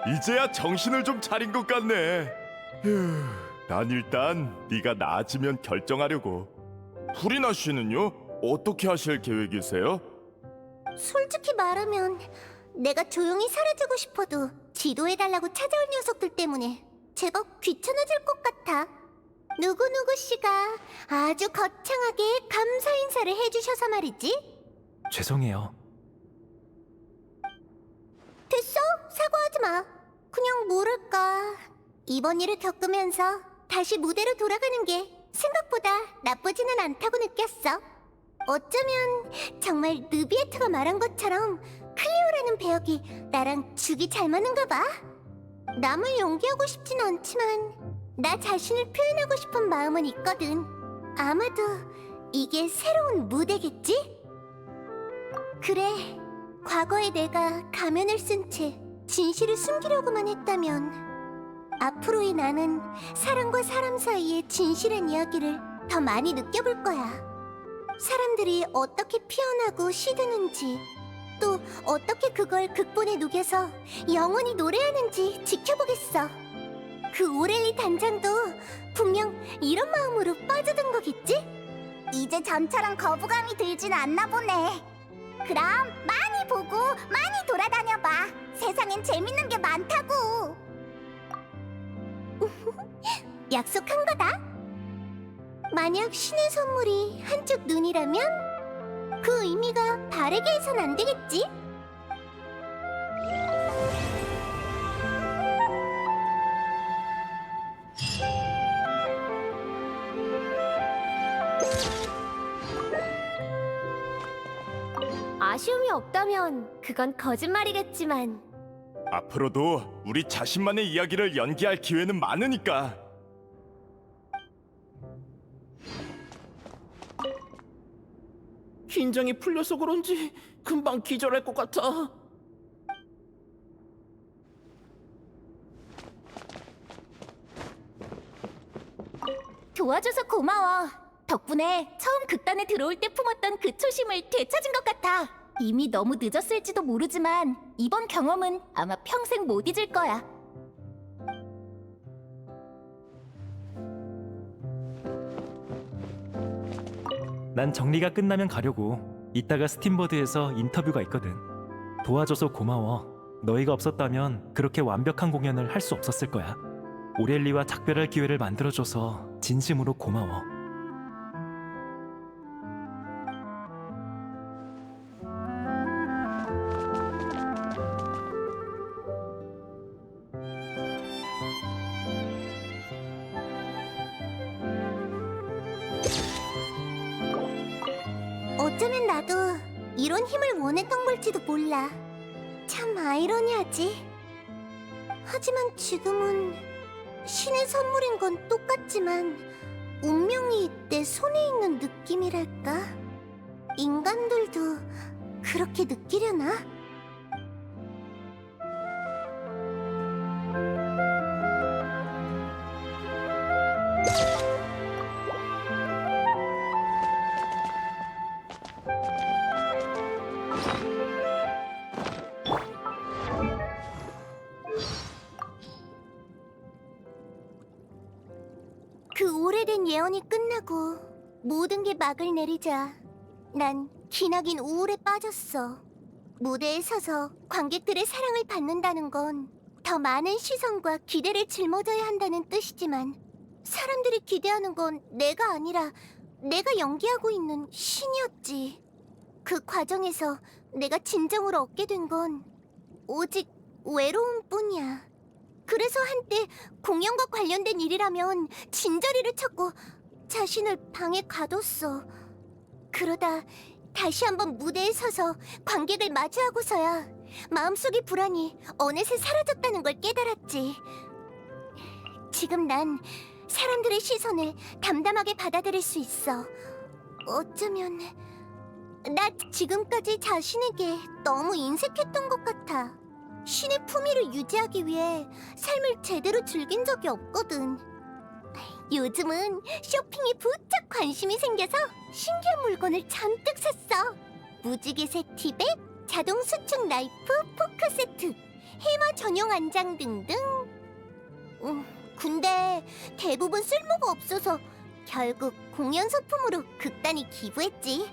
이제야 정신을 좀 차린 것 같네. 휴, 난 일단 네가 나아지면 결정하려고. 프리나 씨는요? 어떻게 하실 계획이세요? 솔직히 말하면 내가 조용히 사라지고 싶어도 지도해달라고 찾아올 녀석들 때문에 제법 귀찮아질 것 같아. 누구누구 씨가 아주 거창하게 감사 인사를 해주셔서 말이지. 죄송해요. 됐어? 사과하지 마. 그냥 뭐랄까, 이번 일을 겪으면서 다시 무대로 돌아가는 게 생각보다 나쁘지는 않다고 느꼈어. 어쩌면 정말 느비에트가 말한 것처럼 클리오라는 배역이 나랑 죽이 잘 맞는가 봐. 남을 연기하고 싶진 않지만 나 자신을 표현하고 싶은 마음은 있거든. 아마도 이게 새로운 무대겠지? 그래, 과거에 내가 가면을 쓴 채 진실을 숨기려고만 했다면 앞으로의 나는 사람과 사람 사이의 진실한 이야기를 더 많이 느껴볼 거야. 사람들이 어떻게 피어나고 시드는지, 또 어떻게 그걸 극본에 녹여서 영원히 노래하는지 지켜보겠어. 그 오렐리 단장도 분명 이런 마음으로 빠져든 거겠지? 이제 전처럼 거부감이 들진 않나 보네. 그럼 많이 보고 많이 돌아다녀봐. 세상엔 재밌는 게 많다고. 약속한 거다. 만약 신의 선물이 한쪽 눈이라면 그 의미가 바르게 해선 안 되겠지? 아쉬움이 없다면 그건 거짓말이겠지만 앞으로도 우리 자신만의 이야기를 연기할 기회는 많으니까. 긴장이 풀려서 그런지 금방 기절할 것 같아. 도와줘서 고마워. 덕분에 처음 극단에 들어올 때 품었던 그 초심을 되찾은 것 같아. 이미 너무 늦었을지도 모르지만 이번 경험은 아마 평생 못 잊을 거야. 난 정리가 끝나면 가려고. 이따가 스팀버드에서 인터뷰가 있거든. 도와줘서 고마워. 너희가 없었다면 그렇게 완벽한 공연을 할 수 없었을 거야. 오렐리와 작별할 기회를 만들어줘서 진심으로 고마워. 어쩌면 나도 이런 힘을 원했던 걸지도 몰라. 참 아이러니하지. 하지만 지금은 신의 선물인 건 똑같지만 운명이 내 손에 있는 느낌이랄까? 인간들도 그렇게 느끼려나? 그 오래된 예언이 끝나고 모든 게 막을 내리자 난 기나긴 우울에 빠졌어. 무대에 서서 관객들의 사랑을 받는다는 건 더 많은 시선과 기대를 짊어져야 한다는 뜻이지만 사람들이 기대하는 건 내가 아니라 내가 연기하고 있는 신이었지. 그 과정에서 내가 진정으로 얻게 된 건 오직 외로움뿐이야. 그래서 한때 공연과 관련된 일이라면 진저리를 찾고 자신을 방에 가뒀어. 그러다 다시 한번 무대에 서서 관객을 마주하고서야 마음속의 불안이 어느새 사라졌다는 걸 깨달았지. 지금 난 사람들의 시선을 담담하게 받아들일 수 있어. 어쩌면 나 지금까지 자신에게 너무 인색했던 것 같아. 신의 품위를 유지하기 위해 삶을 제대로 즐긴 적이 없거든. 요즘은 쇼핑에 부쩍 관심이 생겨서 신기한 물건을 잔뜩 샀어. 무지개색 티백, 자동 수축 나이프, 포크 세트, 해머 전용 안장 등등. 근데 대부분 쓸모가 없어서 결국 공연 소품으로 극단이 기부했지.